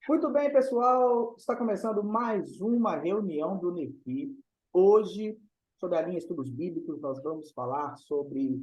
Muito bem, pessoal. Está começando mais uma reunião do NEFI. Hoje, sobre a linha Estudos Bíblicos, nós vamos falar sobre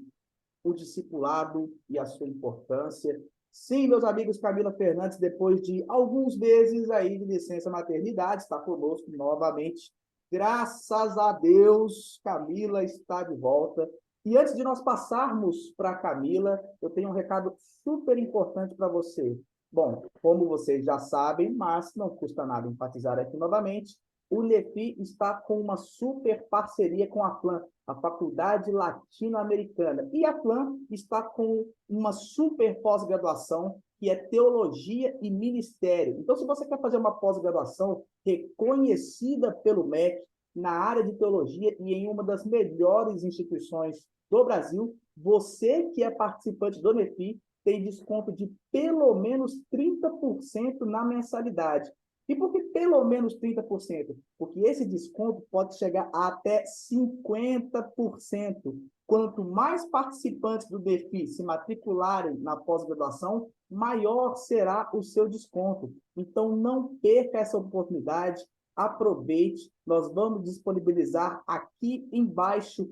o discipulado e a sua importância. Sim, meus amigos, Camila Fernandes, depois de alguns meses aí de licença maternidade, está conosco novamente. Graças a Deus, Camila está de volta. E antes de nós passarmos para a Camila, eu tenho um recado super importante para você. Bom, como vocês já sabem, mas não custa nada enfatizar aqui novamente, o NEFI está com uma super parceria com a FLAM, a Faculdade Latino-Americana. E a FLAM está com uma super pós-graduação, que é Teologia e Ministério. Então, se você quer fazer uma pós-graduação reconhecida pelo MEC na área de teologia e em uma das melhores instituições do Brasil, você que é participante do NEFI tem desconto de pelo menos 30% na mensalidade. E por que pelo menos 30%? Porque esse desconto pode chegar a até 50%. Quanto mais participantes do DEFI se matricularem na pós-graduação, maior será o seu desconto. Então, não perca essa oportunidade, aproveite. Nós vamos disponibilizar aqui embaixo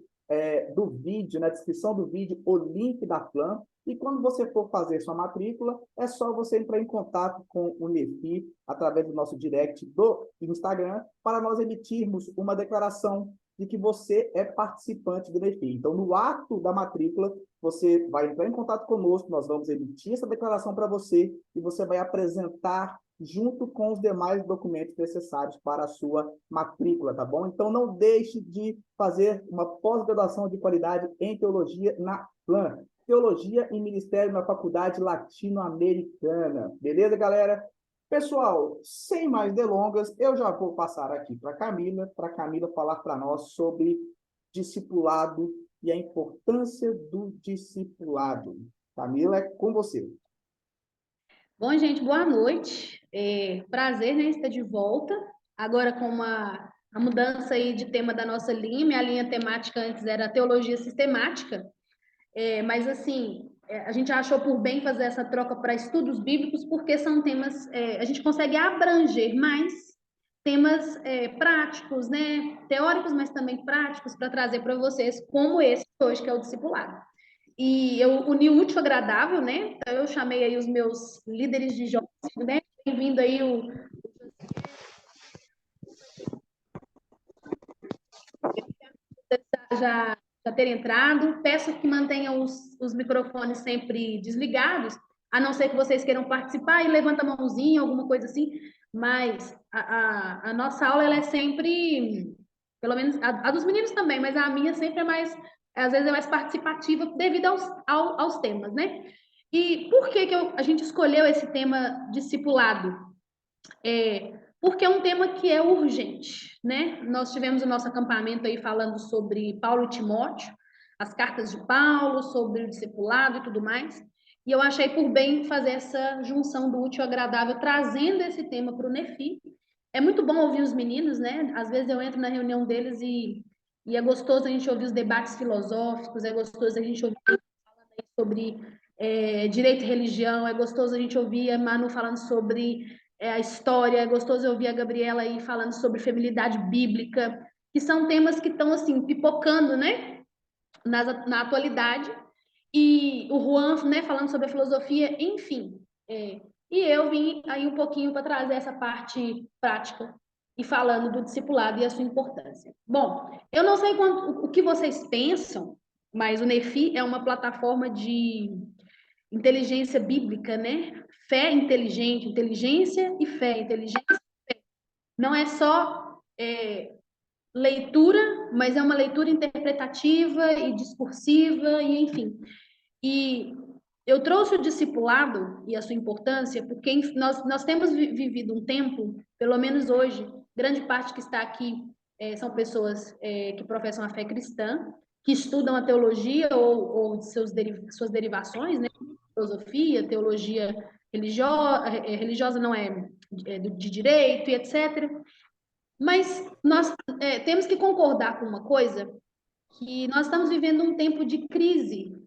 do vídeo, na descrição do vídeo, o link da FLAM. E quando você for fazer sua matrícula, é só você entrar em contato com o NEFI através do nosso direct do Instagram para nós emitirmos uma declaração de que você é participante do NEFI. Então, no ato da matrícula, você vai entrar em contato conosco, nós vamos emitir essa declaração para você e você vai apresentar junto com os demais documentos necessários para a sua matrícula, tá bom? Então, não deixe de fazer uma pós-graduação de qualidade em teologia na FLAM. Teologia e Ministério na Faculdade Latino-Americana. Beleza, galera? Pessoal, sem mais delongas, eu já vou passar aqui para a Camila falar para nós sobre discipulado e a importância do discipulado. Camila, é com você. Bom, gente, boa noite. Prazer, né, estar de volta. Agora com a mudança aí de tema da nossa linha. Minha linha temática antes era teologia sistemática. Mas, assim, a gente achou por bem fazer essa troca para estudos bíblicos, porque são temas, a gente consegue abranger mais temas práticos, né? Teóricos, mas também práticos, para trazer para vocês, como esse hoje, que é o discipulado. E eu uni o útil ao agradável, né? Então, eu chamei aí os meus líderes de jovens, né? Bem-vindo aí já ter entrado. Peço que mantenham os microfones sempre desligados, a não ser que vocês queiram participar e levanta a mãozinha, alguma coisa assim. Mas a nossa aula, ela é sempre, pelo menos a dos meninos também, mas a minha sempre é mais, às vezes é mais participativa devido aos temas, né? E por que a gente escolheu esse tema discipulado? Porque é um tema que é urgente, né? Nós tivemos o nosso acampamento aí falando sobre Paulo e Timóteo, as cartas de Paulo, sobre o discipulado e tudo mais, e eu achei por bem fazer essa junção do útil ao agradável, trazendo esse tema para o NEFI. É muito bom ouvir os meninos, né? Às vezes eu entro na reunião deles e é gostoso a gente ouvir os debates filosóficos, é gostoso a gente ouvir sobre direito e religião, é gostoso a gente ouvir a Manu falando sobre a história, é gostoso ouvir a Gabriela aí falando sobre feminilidade bíblica, que são temas que estão assim pipocando, né, na atualidade, e o Juan, né, falando sobre a filosofia, enfim. E eu vim aí um pouquinho para trazer essa parte prática e falando do discipulado e a sua importância. Bom, eu não sei o que vocês pensam, mas o NEFI é uma plataforma de inteligência bíblica, né? Fé inteligente, inteligência e fé, inteligência e fé. Não é só leitura, mas é uma leitura interpretativa e discursiva, e enfim. E eu trouxe o discipulado e a sua importância porque nós temos vivido um tempo, pelo menos hoje, grande parte que está aqui são pessoas que professam a fé cristã, que estudam a teologia ou suas derivações, né? Filosofia, teologia religiosa não de direito e etc. Mas nós temos que concordar com uma coisa, que nós estamos vivendo um tempo de crise,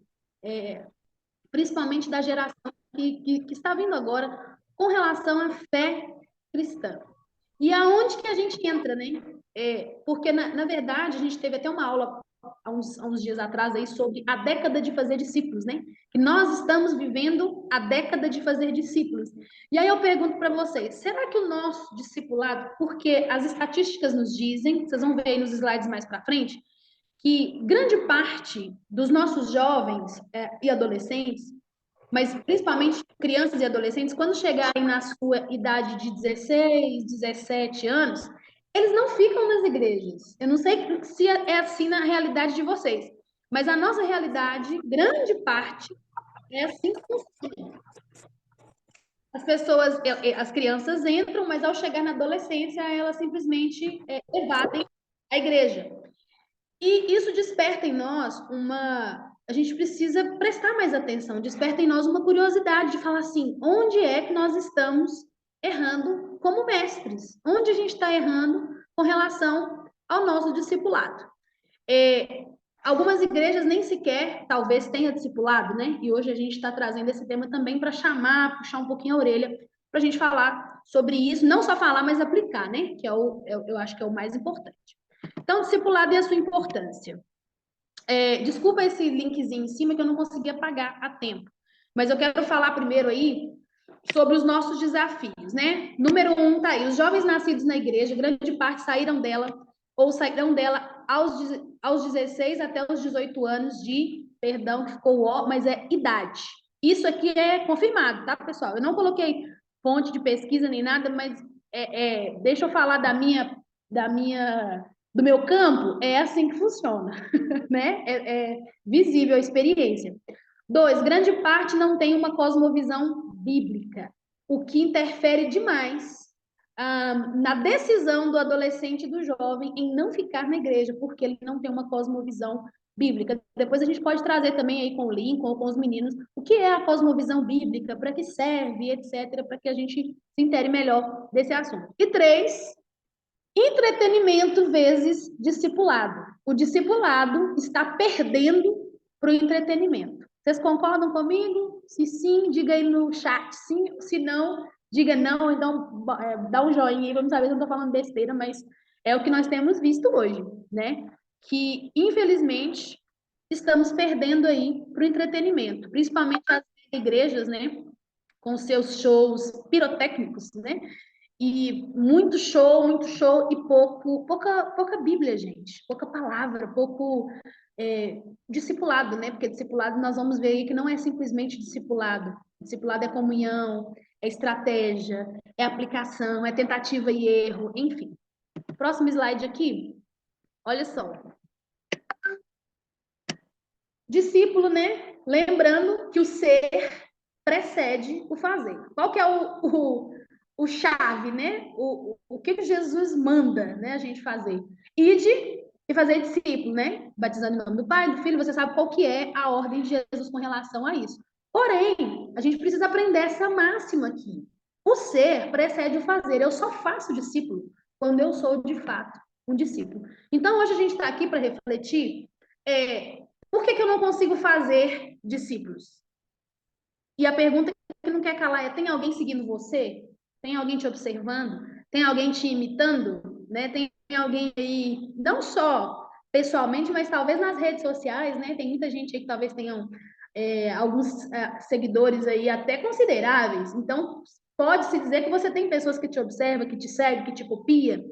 principalmente da geração que está vindo agora, com relação à fé cristã. E aonde que a gente entra, né? Porque, na verdade, a gente teve até uma aula há uns dias atrás aí sobre a década de fazer discípulos, né? Que nós estamos vivendo a década de fazer discípulos. E aí eu pergunto para vocês, será que o nosso discipulado, porque as estatísticas nos dizem, vocês vão ver aí nos slides mais para frente, que grande parte dos nossos jovens e adolescentes, mas principalmente crianças e adolescentes, quando chegarem na sua idade de 16, 17 anos, eles não ficam nas igrejas. Eu não sei se é assim na realidade de vocês, mas a nossa realidade, grande parte, é assim que funciona. As crianças entram, mas ao chegar na adolescência, elas simplesmente evadem a igreja. E isso desperta em nós a gente precisa prestar mais atenção, desperta em nós uma curiosidade de falar assim, onde é que nós estamos errando como mestres? Onde a gente está errando com relação ao nosso discipulado? Algumas igrejas nem sequer, talvez, tenha discipulado, né? E hoje a gente está trazendo esse tema também para puxar um pouquinho a orelha, para a gente falar sobre isso, não só falar, mas aplicar, né? Que eu acho que é o mais importante. Então, discipulado e a sua importância. Desculpa esse linkzinho em cima que eu não consegui apagar a tempo. Mas eu quero falar primeiro aí sobre os nossos desafios, né? Número 1 tá aí. Os jovens nascidos na igreja, grande parte saíram dela ou sairão dela aos 16 até os 18 anos perdão, que ficou mas é idade. Isso aqui é confirmado, tá, pessoal? Eu não coloquei fonte de pesquisa nem nada, mas deixa eu falar do meu campo, é assim que funciona, né? É visível a experiência. 2, grande parte não tem uma cosmovisão bíblica, o que interfere demais na decisão do adolescente e do jovem em não ficar na igreja, porque ele não tem uma cosmovisão bíblica. Depois a gente pode trazer também aí com o Lincoln ou com os meninos o que é a cosmovisão bíblica, para que serve, etc., para que a gente se intere melhor desse assunto. E 3, entretenimento vezes discipulado. O discipulado está perdendo para o entretenimento. Vocês concordam comigo? Se sim, diga aí no chat sim. Se não, diga não. Então, dá um joinha aí. Vamos saber se eu não estou falando besteira, mas é o que nós temos visto hoje, né? Que, infelizmente, estamos perdendo aí para o entretenimento. Principalmente as igrejas, né? Com seus shows pirotécnicos, né? E muito show e pouca Bíblia, gente. Pouca palavra, pouco discipulado, né? Porque discipulado nós vamos ver aí que não é simplesmente discipulado. Discipulado é comunhão, é estratégia, é aplicação, é tentativa e erro, enfim. Próximo slide aqui. Olha só. Discípulo, né? Lembrando que o ser precede o fazer. Qual que é o chave, né? O que Jesus manda, né, a gente fazer? Ide e fazer discípulo, né? Batizando em nome do Pai, do Filho, você sabe qual que é a ordem de Jesus com relação a isso. Porém, a gente precisa aprender essa máxima aqui. O ser precede o fazer. Eu só faço discípulo quando eu sou, de fato, um discípulo. Então, hoje a gente está aqui para refletir por que eu não consigo fazer discípulos? E a pergunta que não quer calar é: tem alguém seguindo você? Tem alguém te observando? Tem alguém te imitando? Né? Tem alguém aí, não só pessoalmente, mas talvez nas redes sociais, né? Tem muita gente aí que talvez tenham alguns seguidores aí até consideráveis. Então, pode-se dizer que você tem pessoas que te observam, que te seguem, que te copiam.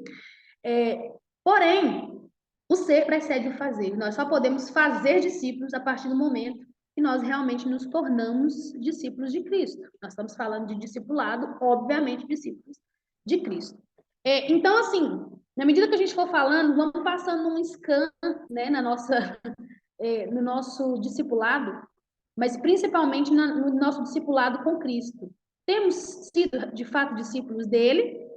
Porém, o ser precede o fazer. Nós só podemos fazer discípulos a partir do momento que nós realmente nos tornamos discípulos de Cristo. Nós estamos falando de discipulado, obviamente, discípulos de Cristo. Então, assim, na medida que a gente for falando, vamos passando um scan, né, no nosso discipulado, mas principalmente no nosso discipulado com Cristo. Temos sido, de fato, discípulos dele,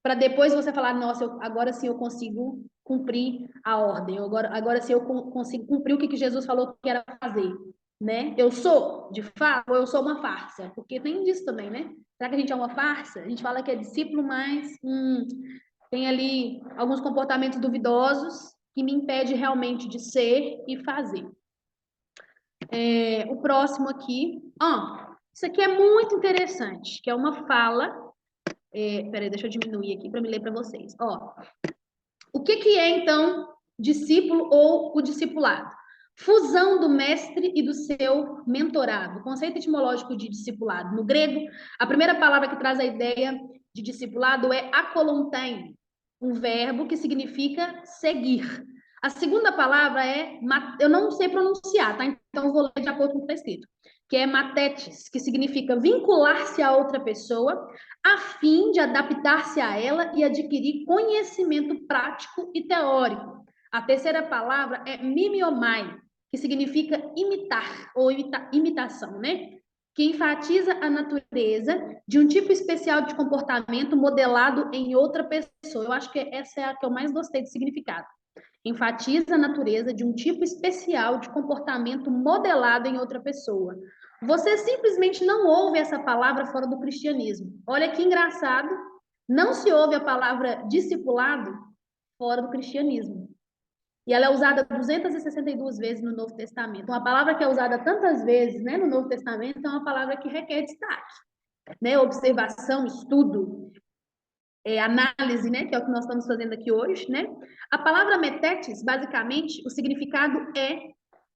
para depois você falar: nossa, agora sim eu consigo cumprir a ordem, agora sim eu consigo cumprir o que Jesus falou que era fazer, né? Eu sou, de fato, ou eu sou uma farsa? Porque tem disso também, né? Será que a gente é uma farsa? A gente fala que é discípulo, mas tem ali alguns comportamentos duvidosos que me impede realmente de ser e fazer. O próximo aqui, isso aqui é muito interessante, que é uma fala Peraí, deixa eu diminuir aqui para me ler para vocês. Ó, o que é, então, discípulo ou o discipulado? Fusão do mestre e do seu mentorado. O conceito etimológico de discipulado. No grego, a primeira palavra que traz a ideia de discipulado é akolontein, um verbo que significa seguir. A segunda palavra é, eu não sei pronunciar, tá? Então eu vou ler de acordo com o que está escrito, que é matetes, que significa vincular-se a outra pessoa a fim de adaptar-se a ela e adquirir conhecimento prático e teórico. A terceira palavra é mimiomai, que significa imitar ou imitação, né? Que enfatiza a natureza de um tipo especial de comportamento modelado em outra pessoa. Eu acho que essa é a que eu mais gostei do significado. Enfatiza a natureza de um tipo especial de comportamento modelado em outra pessoa. Você simplesmente não ouve essa palavra fora do cristianismo. Olha que engraçado, não se ouve a palavra discipulado fora do cristianismo. E ela é usada 262 vezes no Novo Testamento. Uma palavra que é usada tantas vezes, né, no Novo Testamento é uma palavra que requer destaque, né? Observação, estudo, análise, né, que é o que nós estamos fazendo aqui hoje, né? A palavra metetes, basicamente, o significado é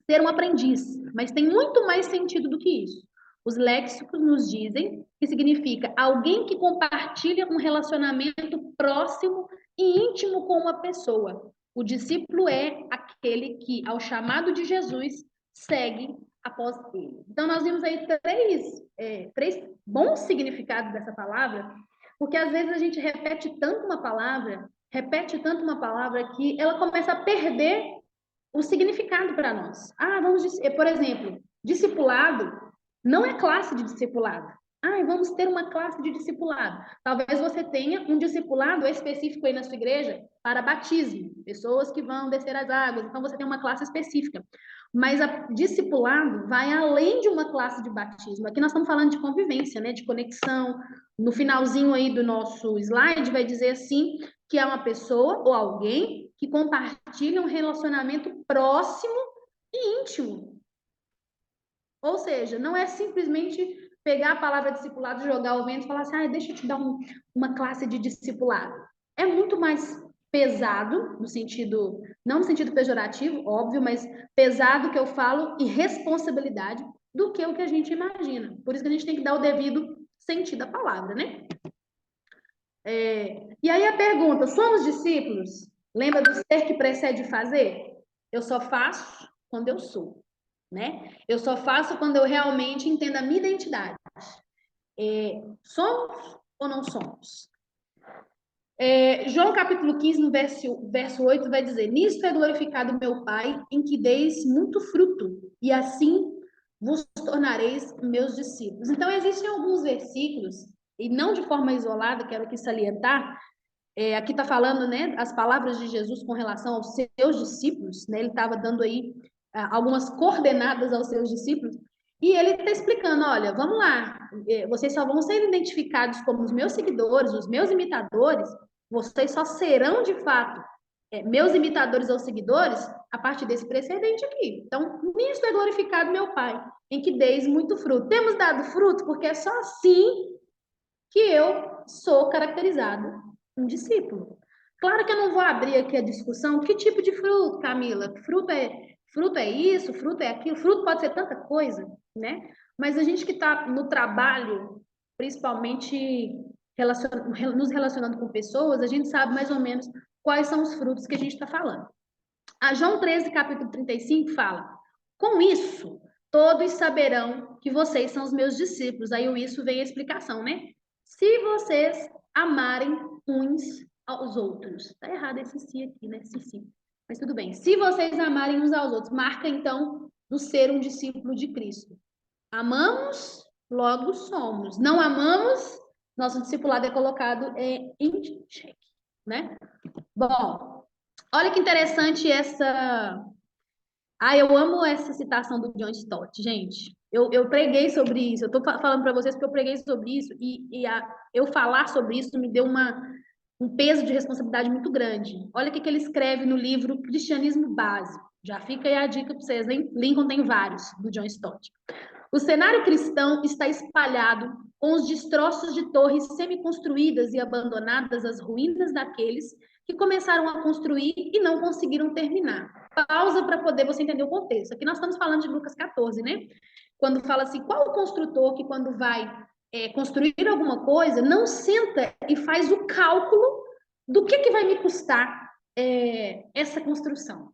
ser um aprendiz, mas tem muito mais sentido do que isso. Os léxicos nos dizem que significa alguém que compartilha um relacionamento próximo e íntimo com uma pessoa. O discípulo é aquele que, ao chamado de Jesus, segue após ele. Então, nós vimos aí três bons significados dessa palavra, porque às vezes a gente repete tanto uma palavra que ela começa a perder o significado para nós. Vamos dizer, por exemplo, discipulado não é classe de discipulado. Vamos ter uma classe de discipulado. Talvez você tenha um discipulado específico aí na sua igreja para batismo, pessoas que vão descer as águas, então você tem uma classe específica. Mas discipulado vai além de uma classe de batismo. Aqui nós estamos falando de convivência, né, de conexão. No finalzinho aí do nosso slide vai dizer assim, que é uma pessoa ou alguém que compartilha um relacionamento próximo e íntimo. Ou seja, não é simplesmente pegar a palavra discipulado, jogar ao vento e falar assim, deixa eu te dar uma classe de discipulado. É muito mais pesado, no sentido, não no sentido pejorativo, óbvio, mas pesado que eu falo, e responsabilidade, do que o que a gente imagina. Por isso que a gente tem que dar o devido sentido à palavra, né? E aí a pergunta, somos discípulos? Lembra do ser que precede fazer? Eu só faço quando eu sou, né? Eu só faço quando eu realmente entendo a minha identidade. Somos ou não somos? João capítulo 15, no verso 8, vai dizer, nisto é glorificado meu Pai, em que deis muito fruto, e assim vos tornareis meus discípulos. Então, existem alguns versículos, e não de forma isolada, quero aqui salientar, aqui está falando, né, as palavras de Jesus com relação aos seus discípulos, né, ele estava dando aí algumas coordenadas aos seus discípulos, e ele está explicando, olha, vamos lá, vocês só vão ser identificados como os meus seguidores, os meus imitadores, vocês só serão, de fato, meus imitadores ou seguidores a partir desse precedente aqui. Então, nisso é glorificado meu Pai, em que deis muito fruto. Temos dado fruto porque é só assim que eu sou caracterizado um discípulo. Claro que eu não vou abrir aqui a discussão, que tipo de fruto, Camila? Fruto é isso, fruto é aquilo, fruto pode ser tanta coisa, né? Mas a gente que está no trabalho, principalmente nos relacionando com pessoas, a gente sabe mais ou menos quais são os frutos que a gente está falando. A João 13, capítulo 35, fala, com isso, todos saberão que vocês são os meus discípulos. Aí o isso vem a explicação, né? Se vocês amarem uns aos outros. Tá errado esse si aqui, né? Si. Mas tudo bem. Se vocês amarem uns aos outros, marca então do ser um discípulo de Cristo. Amamos, logo somos. Não amamos, nosso discipulado é colocado em xeque, né? Bom, olha que interessante essa... eu amo essa citação do John Stott, gente. Eu preguei sobre isso, eu tô falando para vocês porque eu preguei sobre isso eu falar sobre isso me deu um peso de responsabilidade muito grande. Olha o que ele escreve no livro Cristianismo Básico. Já fica aí a dica para vocês, hein? Lincoln tem vários, do John Stott. O cenário cristão está espalhado com os destroços de torres semi-construídas e abandonadas, as ruínas daqueles que começaram a construir e não conseguiram terminar. Pausa para poder você entender o contexto. Aqui nós estamos falando de Lucas 14, né? Quando fala assim, qual o construtor que quando vai construir alguma coisa, não senta e faz o cálculo do que vai me custar essa construção.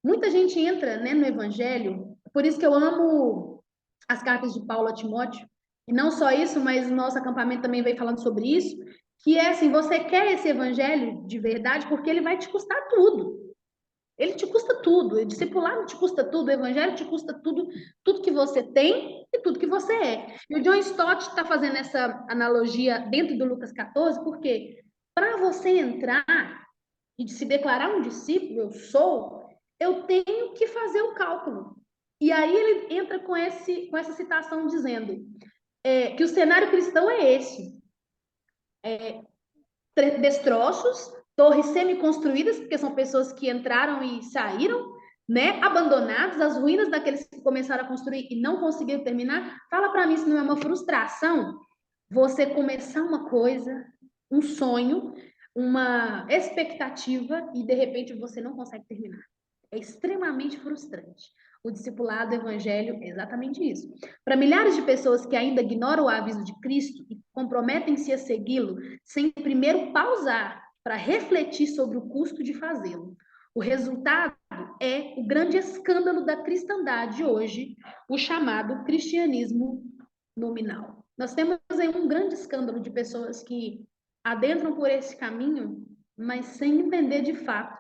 Muita gente entra, né, no Evangelho, por isso que eu amo as cartas de Paulo a Timóteo, e não só isso, mas o nosso acampamento também vem falando sobre isso, que é assim, você quer esse Evangelho de verdade porque ele vai te custar tudo. Ele te custa tudo, o discipulado te custa tudo, o Evangelho te custa tudo, tudo que você tem e tudo que você é. E o John Stott está fazendo essa analogia dentro do Lucas 14, porque para você entrar e de se declarar um discípulo, eu tenho que fazer o cálculo. E aí ele entra com essa citação dizendo que o cenário cristão é esse. Destroços, torres semi-construídas, porque são pessoas que entraram e saíram, né? Abandonados, as ruínas daqueles que começaram a construir e não conseguiram terminar. Fala para mim se não é uma frustração você começar uma coisa, um sonho, uma expectativa e de repente você não consegue terminar. É extremamente frustrante. O discipulado do evangelho é exatamente isso. Para milhares de pessoas que ainda ignoram o aviso de Cristo e comprometem-se a segui-lo sem primeiro pausar para refletir sobre o custo de fazê-lo. O resultado é o grande escândalo da cristandade hoje, o chamado cristianismo nominal. Nós temos aí um grande escândalo de pessoas que adentram por esse caminho, mas sem entender de fato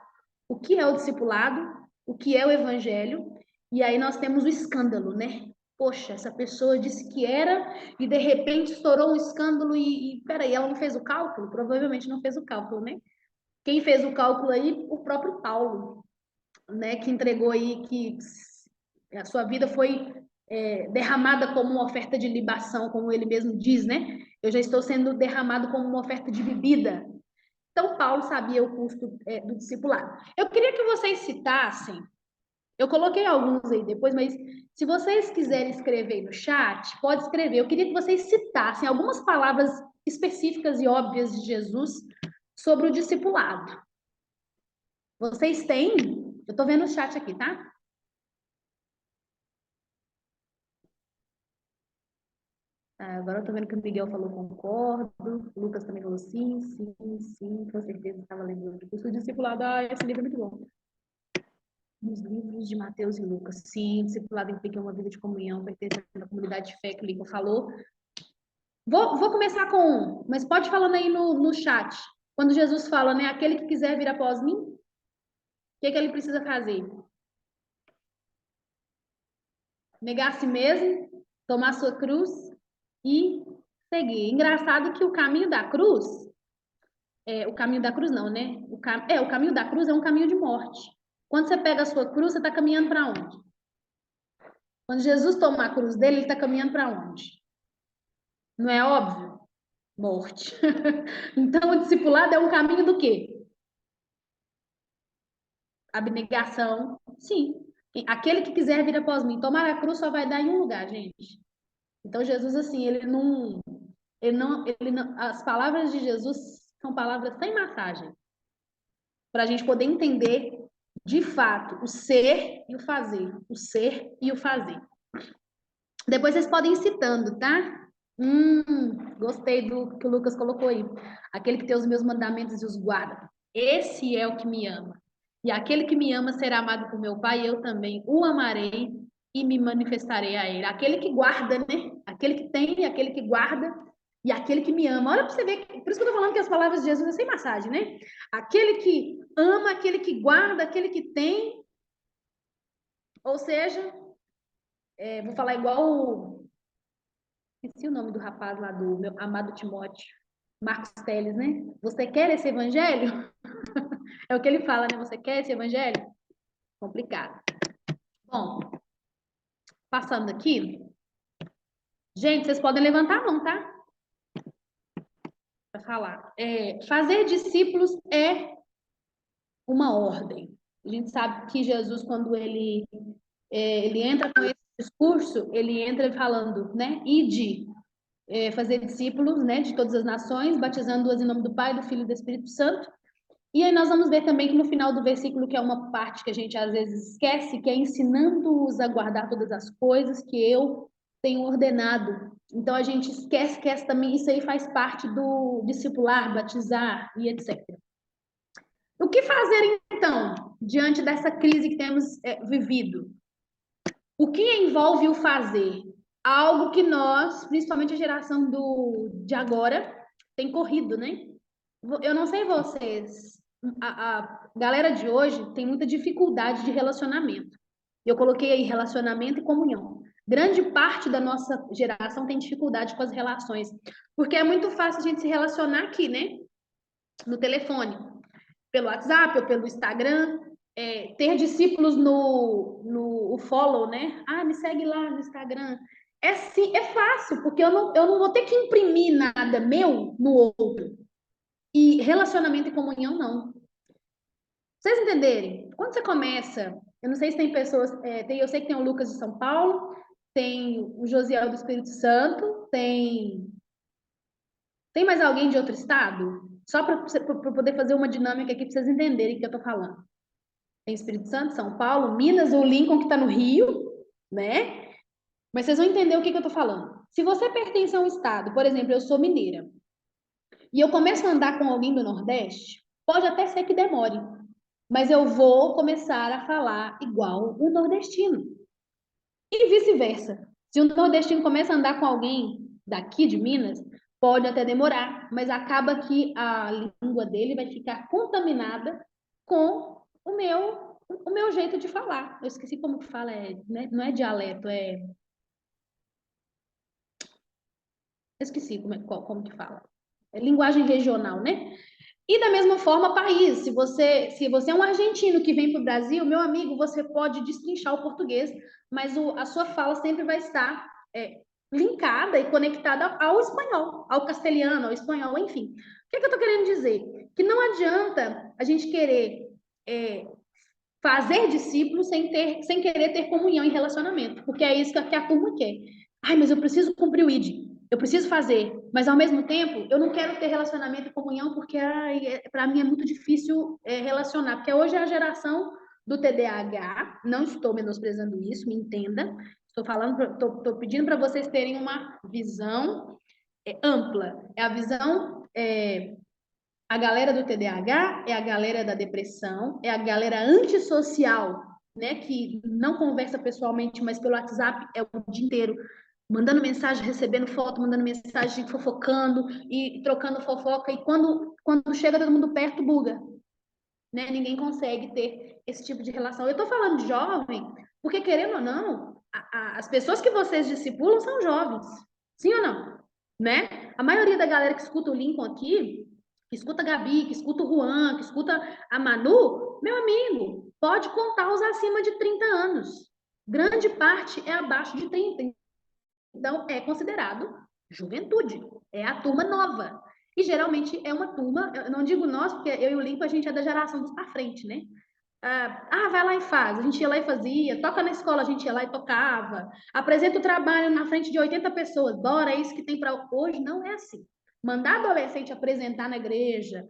o que é o discipulado, o que é o evangelho, e aí nós temos o escândalo, né? Poxa, essa pessoa disse que era e de repente estourou um escândalo e peraí, ela não fez o cálculo? Provavelmente não fez o cálculo, né? Quem fez o cálculo aí? O próprio Paulo, né? Que entregou aí que a sua vida foi derramada como uma oferta de libação, como ele mesmo diz, né? Eu já estou sendo derramado como uma oferta de bebida. Então, Paulo sabia o custo do discipulado. Eu queria que vocês citassem, eu coloquei alguns aí depois, mas se vocês quiserem escrever no chat, pode escrever. Eu queria que vocês citassem algumas palavras específicas e óbvias de Jesus sobre o discipulado. Vocês têm? Eu estou vendo o chat aqui, tá? Agora eu estou vendo que o Miguel falou concordo, o Lucas também falou sim, com certeza estava lembrando do curso do discipulado. Esse livro é muito bom. Nos livros de Mateus e Lucas, sim, discipulado implica uma vida de comunhão, pertencendo à comunidade de fé que o Lico falou. Vou começar com um, mas pode falando aí no chat. Quando Jesus fala, né, aquele que quiser vir após mim, o que ele precisa fazer? Negar a si mesmo, tomar sua cruz e seguir. Engraçado que o caminho da cruz, o caminho da cruz não, né? O caminho da cruz é um caminho de morte. Quando você pega a sua cruz, você está caminhando para onde? Quando Jesus toma a cruz dele, ele está caminhando para onde? Não é óbvio? Morte. Então, o discipulado é um caminho do quê? Abnegação. Sim. Aquele que quiser vir após mim, tomar a cruz só vai dar em um lugar, gente. Então, Jesus, assim, as palavras de Jesus são palavras sem massagem. Para a gente poder entender, de fato, o ser e o fazer. O ser e o fazer. Depois vocês podem ir citando, tá? Gostei do que o Lucas colocou aí. Aquele que tem os meus mandamentos e os guarda. Esse é o que me ama. E aquele que me ama será amado por meu Pai, e eu também o amarei e me manifestarei a ele. Aquele que guarda, né? Aquele que tem, aquele que guarda e aquele que me ama. Olha para você ver, por isso que eu tô falando que as palavras de Jesus é sem massagem, né? Aquele que ama, aquele que guarda, aquele que tem. Ou seja, vou falar igual esqueci o nome do rapaz lá do meu amado Timóteo, Marcos Teles, né? Você quer esse evangelho? É o que ele fala, né? Você quer esse evangelho? Complicado. Bom, passando aqui. Gente, vocês podem levantar a mão, tá? Para falar. Fazer discípulos é uma ordem. A gente sabe que Jesus, quando ele entra com esse discurso, ele entra falando, né? Ide. fazer discípulos, né, de todas as nações, batizando-as em nome do Pai, do Filho e do Espírito Santo. E aí nós vamos ver também que no final do versículo, que é uma parte que a gente às vezes esquece, que é ensinando-os a guardar todas as coisas que eu tenho ordenado. Então a gente esquece que também isso aí faz parte do discipular, batizar e etc. O que fazer então, diante dessa crise que temos vivido? O que envolve o fazer? Algo que nós, principalmente a geração de agora, tem corrido, né? Eu não sei vocês, a galera de hoje tem muita dificuldade de relacionamento. Eu coloquei aí relacionamento e comunhão. Grande parte da nossa geração tem dificuldade com as relações, porque é muito fácil a gente se relacionar aqui, né? No telefone, pelo WhatsApp ou pelo Instagram, ter discípulos no follow, né? Ah, me segue lá no Instagram. Sim, é fácil, porque eu não vou ter que imprimir nada meu no outro. E relacionamento e comunhão, não. Vocês entenderem? Quando você começa, eu não sei se tem pessoas, eu sei que tem o Lucas de São Paulo, tem o Josiel do Espírito Santo, tem mais alguém de outro estado? Só para poder fazer uma dinâmica aqui para vocês entenderem o que eu estou falando. Tem Espírito Santo, São Paulo, Minas, o Lincoln que está no Rio, né? Mas vocês vão entender o que eu estou falando. Se você pertence a um estado, por exemplo, eu sou mineira, e eu começo a andar com alguém do Nordeste, pode até ser que demore, mas eu vou começar a falar igual o nordestino. E vice-versa. Se um nordestino começa a andar com alguém daqui de Minas, pode até demorar, mas acaba que a língua dele vai ficar contaminada com o meu jeito de falar. Eu esqueci como que fala, né? Não é dialeto, eu esqueci como que fala. É linguagem regional, né? E da mesma forma, país. Se você é um argentino que vem para o Brasil, meu amigo, você pode destrinchar o português, mas a sua fala sempre vai estar linkada e conectada ao espanhol, ao castelhano, ao espanhol, enfim. O que eu estou querendo dizer? Que não adianta a gente querer fazer discípulos sem querer ter comunhão e relacionamento, porque é isso que a turma quer. Ai, mas eu preciso cumprir o ID, eu preciso fazer, mas ao mesmo tempo eu não quero ter relacionamento e comunhão porque para mim é muito difícil relacionar, porque hoje é a geração do TDAH, não estou menosprezando isso, me entenda, estou pedindo para vocês terem uma visão ampla, é a visão a galera do TDAH, é a galera da depressão, é a galera antissocial, né, que não conversa pessoalmente, mas pelo WhatsApp é o dia inteiro mandando mensagem, recebendo foto, mandando mensagem, fofocando e trocando fofoca, e quando chega todo mundo perto, buga, né? Ninguém consegue ter esse tipo de relação. Eu tô falando de jovem, porque querendo ou não, as pessoas que vocês discipulam são jovens, sim ou não? Né? A maioria da galera que escuta o Lincoln aqui, que escuta a Gabi, que escuta o Juan, que escuta a Manu, meu amigo, pode contar os acima de 30 anos. Grande parte é abaixo de 30. Então, é considerado juventude, é a turma nova. E geralmente é uma turma, eu não digo nós, porque eu e o Lincoln, a gente é da geração dos para frente, né? Vai lá e faz. A gente ia lá e fazia. Toca na escola, a gente ia lá e tocava. Apresenta o trabalho na frente de 80 pessoas. Bora, é isso que tem para hoje. Não é assim. Mandar adolescente apresentar na igreja,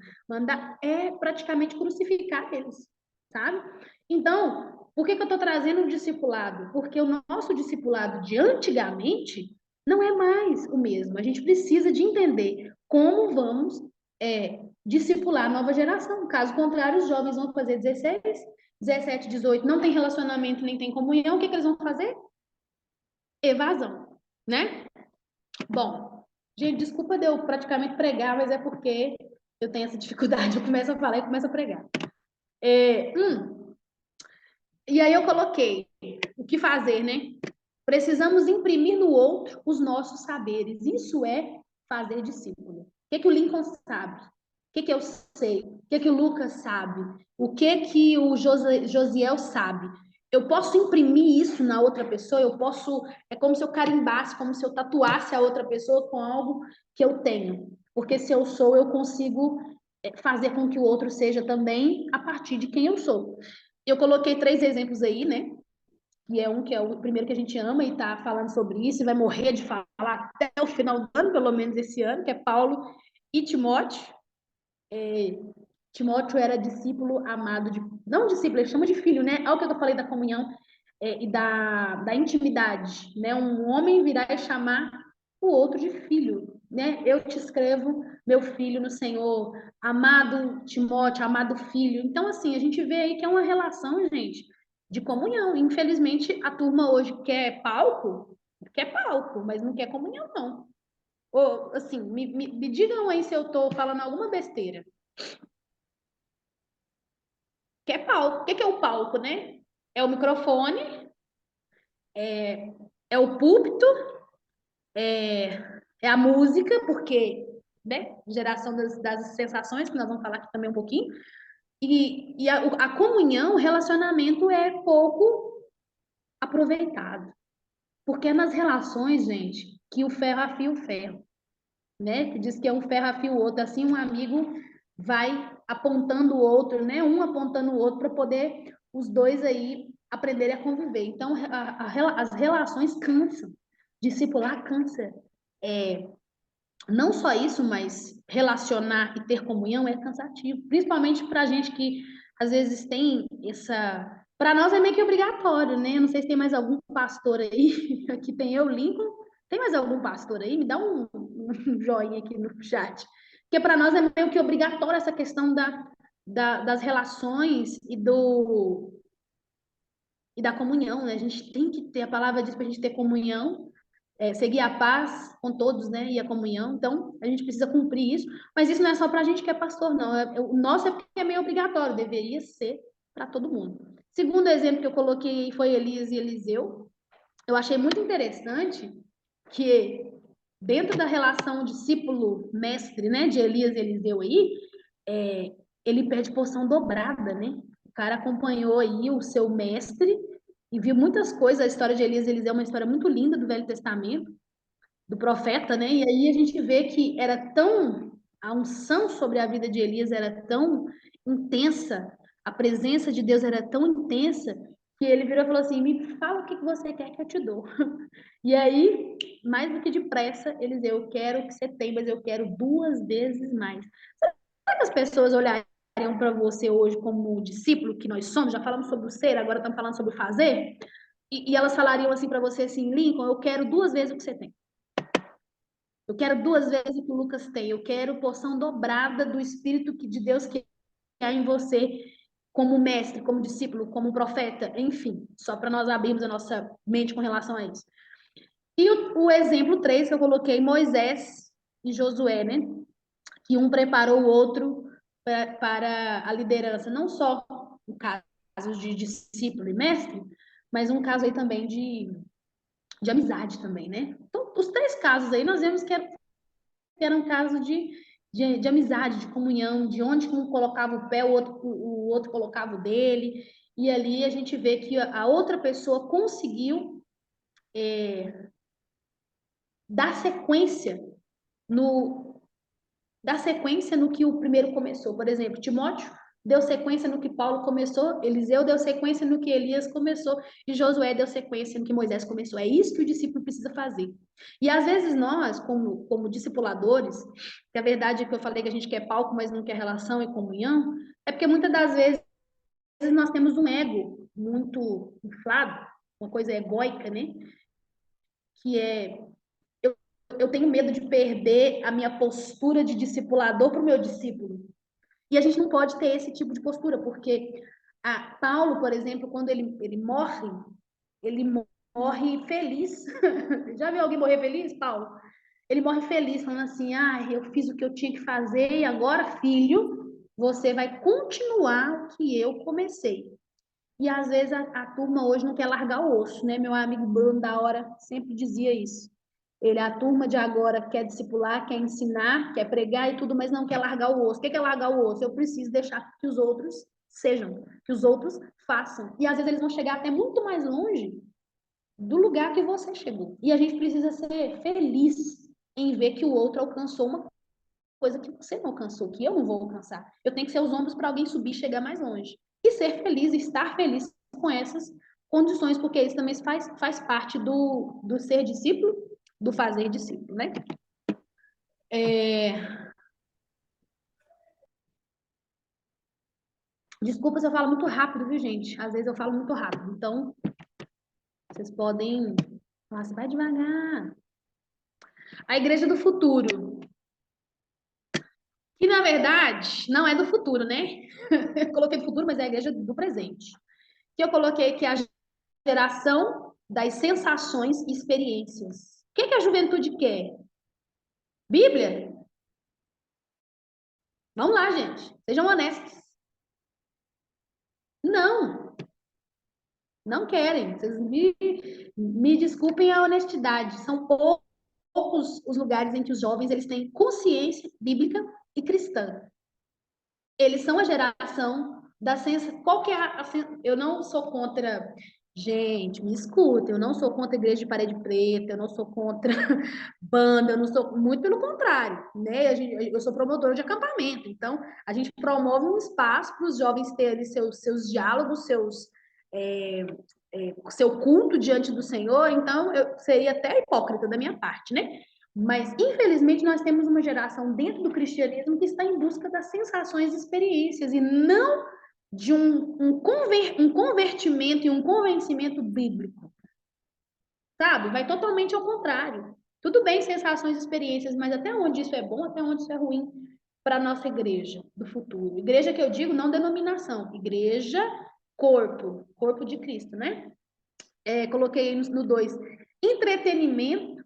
é praticamente crucificar eles, sabe? Então, por que eu estou trazendo o discipulado? Porque o nosso discipulado de antigamente não é mais o mesmo. A gente precisa de entender como vamos discipular a nova geração. Caso contrário, os jovens vão fazer 16, 17, 18, não tem relacionamento, nem tem comunhão, o que eles vão fazer? Evasão, né? Bom, gente, desculpa de eu praticamente pregar, mas é porque eu tenho essa dificuldade, eu começo a falar e começo a pregar. E aí eu coloquei o que fazer, né? Precisamos imprimir no outro os nossos saberes. Isso é fazer discípulo. O que o Lincoln sabe? O que eu sei? O que o Lucas sabe? O que o Josiel sabe? Eu posso imprimir isso na outra pessoa? É como se eu carimbasse, como se eu tatuasse a outra pessoa com algo que eu tenho. Porque se eu sou, eu consigo fazer com que o outro seja também a partir de quem eu sou. Eu coloquei 3 exemplos aí, né? que é o primeiro que a gente ama e está falando sobre isso, e vai morrer de falar até o final do ano, pelo menos esse ano, que é Paulo e Timóteo. Timóteo era discípulo amado de, não discípulo, ele chama de filho, né? Olha o que eu falei da comunhão e da intimidade, né? Um homem virá e chamar o outro de filho, né? Eu te escrevo, meu filho no Senhor, amado Timóteo, amado filho. Então, assim, a gente vê aí que é uma relação, gente, de comunhão. Infelizmente, a turma hoje quer palco, mas não quer comunhão, não. Ou, assim, me digam aí se eu estou falando alguma besteira. Que é palco. O que é o palco, né? É o microfone, é o púlpito, é a música, porque, né? Geração das sensações, que nós vamos falar aqui também um pouquinho. E a comunhão, o relacionamento é pouco aproveitado. Porque é nas relações, gente, que o ferro afia o ferro, né? Que diz que é um ferro afia o outro. Assim, um amigo vai apontando o outro, né? Um apontando o outro para poder os dois aí aprenderem a conviver. Então, as relações cansam. Discipular cansa. É, não só isso, mas relacionar e ter comunhão é cansativo. Principalmente para a gente que às vezes tem essa. Para nós é meio que obrigatório, né? Não sei se tem mais algum pastor aí. Aqui tem eu, Lincoln. Tem mais algum pastor aí? Me dá um joinha aqui no chat. Porque para nós é meio que obrigatório essa questão das relações e da comunhão, né? A gente tem que ter, a palavra diz para a gente ter comunhão, seguir a paz com todos, né? E a comunhão. Então, a gente precisa cumprir isso. Mas isso não é só para a gente que é pastor, não. O nosso é porque é meio obrigatório, deveria ser para todo mundo. Segundo exemplo que eu coloquei foi Elias e Eliseu. Eu achei muito interessante que dentro da relação discípulo-mestre, né, de Elias e Eliseu aí, ele pede porção dobrada, né? O cara acompanhou aí o seu mestre e viu muitas coisas. A história de Elias e Eliseu é uma história muito linda do Velho Testamento, do profeta, né? E aí a gente vê que a unção sobre a vida de Elias era tão intensa, a presença de Deus era tão intensa, que ele virou e falou assim: me fala o que você quer que eu te dou. E aí, mais do que depressa, Eliseu, eu quero o que você tem, mas eu quero 2 vezes mais. Será que as pessoas olhariam para você hoje como discípulo que nós somos? Já falamos sobre o ser, agora estamos falando sobre o fazer? E elas falariam assim para você assim: Lincoln, eu quero 2 vezes o que você tem. Eu quero 2 vezes o que o Lucas tem. Eu quero porção dobrada do Espírito de Deus que há em você, como mestre, como discípulo, como profeta, enfim, só para nós abrirmos a nossa mente com relação a isso. E o exemplo 3 que eu coloquei, Moisés e Josué, né? Que um preparou o outro para a liderança, não só no caso de discípulo e mestre, mas um caso aí também de amizade também, né? Então, os 3 casos aí nós vemos que era um caso de amizade, de comunhão, de onde um colocava o pé, o outro colocava o dele, e ali a gente vê que a outra pessoa conseguiu dar sequência no, dar sequência no que o primeiro começou. Por exemplo, Timóteo deu sequência no que Paulo começou, Eliseu deu sequência no que Elias começou, e Josué deu sequência no que Moisés começou. É isso que o discípulo precisa fazer. E às vezes nós, como discipuladores, que a verdade é que eu falei que a gente quer palco, mas não quer relação e comunhão, é porque muitas das vezes nós temos um ego muito inflado, uma coisa egóica, né? Que é eu tenho medo de perder a minha postura de discipulador para o meu discípulo. E a gente não pode ter esse tipo de postura, porque Paulo, por exemplo, quando ele morre feliz. Já viu alguém morrer feliz, Paulo? Ele morre feliz, falando assim: ah, eu fiz o que eu tinha que fazer e agora, filho, você vai continuar o que eu comecei. E às vezes a turma hoje não quer largar o osso, né? Meu amigo Bruno da hora sempre dizia isso. A turma de agora quer discipular, quer ensinar, quer pregar e tudo, mas não quer largar o osso. O que é largar o osso? Eu preciso deixar que os outros sejam, que os outros façam. E às vezes eles vão chegar até muito mais longe do lugar que você chegou. E a gente precisa ser feliz em ver que o outro alcançou uma coisa que você não alcançou, que eu não vou alcançar. Eu tenho que ser os ombros para alguém subir e chegar mais longe. E ser feliz, estar feliz com condições, porque isso também faz parte do ser discípulo, do fazer discípulo, né? Desculpa se eu falo muito rápido, viu, gente? Às vezes eu falo muito rápido, então vocês podem falar assim, vai devagar. A igreja do futuro, que na verdade não é do futuro, né? Eu coloquei do futuro, mas é a igreja do presente. Que eu coloquei que é a geração das sensações e experiências. O que a juventude quer? Bíblia? Vamos lá, gente. Sejam honestos. Não, não querem. Vocês me desculpem a honestidade. São poucos os lugares em que os jovens eles têm consciência bíblica e cristã. Eles são a geração da sensa. Qual que é eu não sou contra. Gente, me escuta, eu não sou contra igreja de parede preta, eu não sou contra banda, eu não sou, muito pelo contrário, né? Eu sou promotora de acampamento, então a gente promove um espaço para os jovens terem seus diálogos, seu culto diante do Senhor, então eu seria até hipócrita da minha parte, né? Mas, infelizmente, nós temos uma geração dentro do cristianismo que está em busca das sensações e experiências e não de um convertimento e um convencimento bíblico, sabe? Vai totalmente ao contrário. Tudo bem, sensações e experiências, mas até onde isso é bom, até onde isso é ruim para a nossa igreja do futuro. Igreja que eu digo, não denominação, igreja, corpo de Cristo, né? Coloquei no 2, entretenimento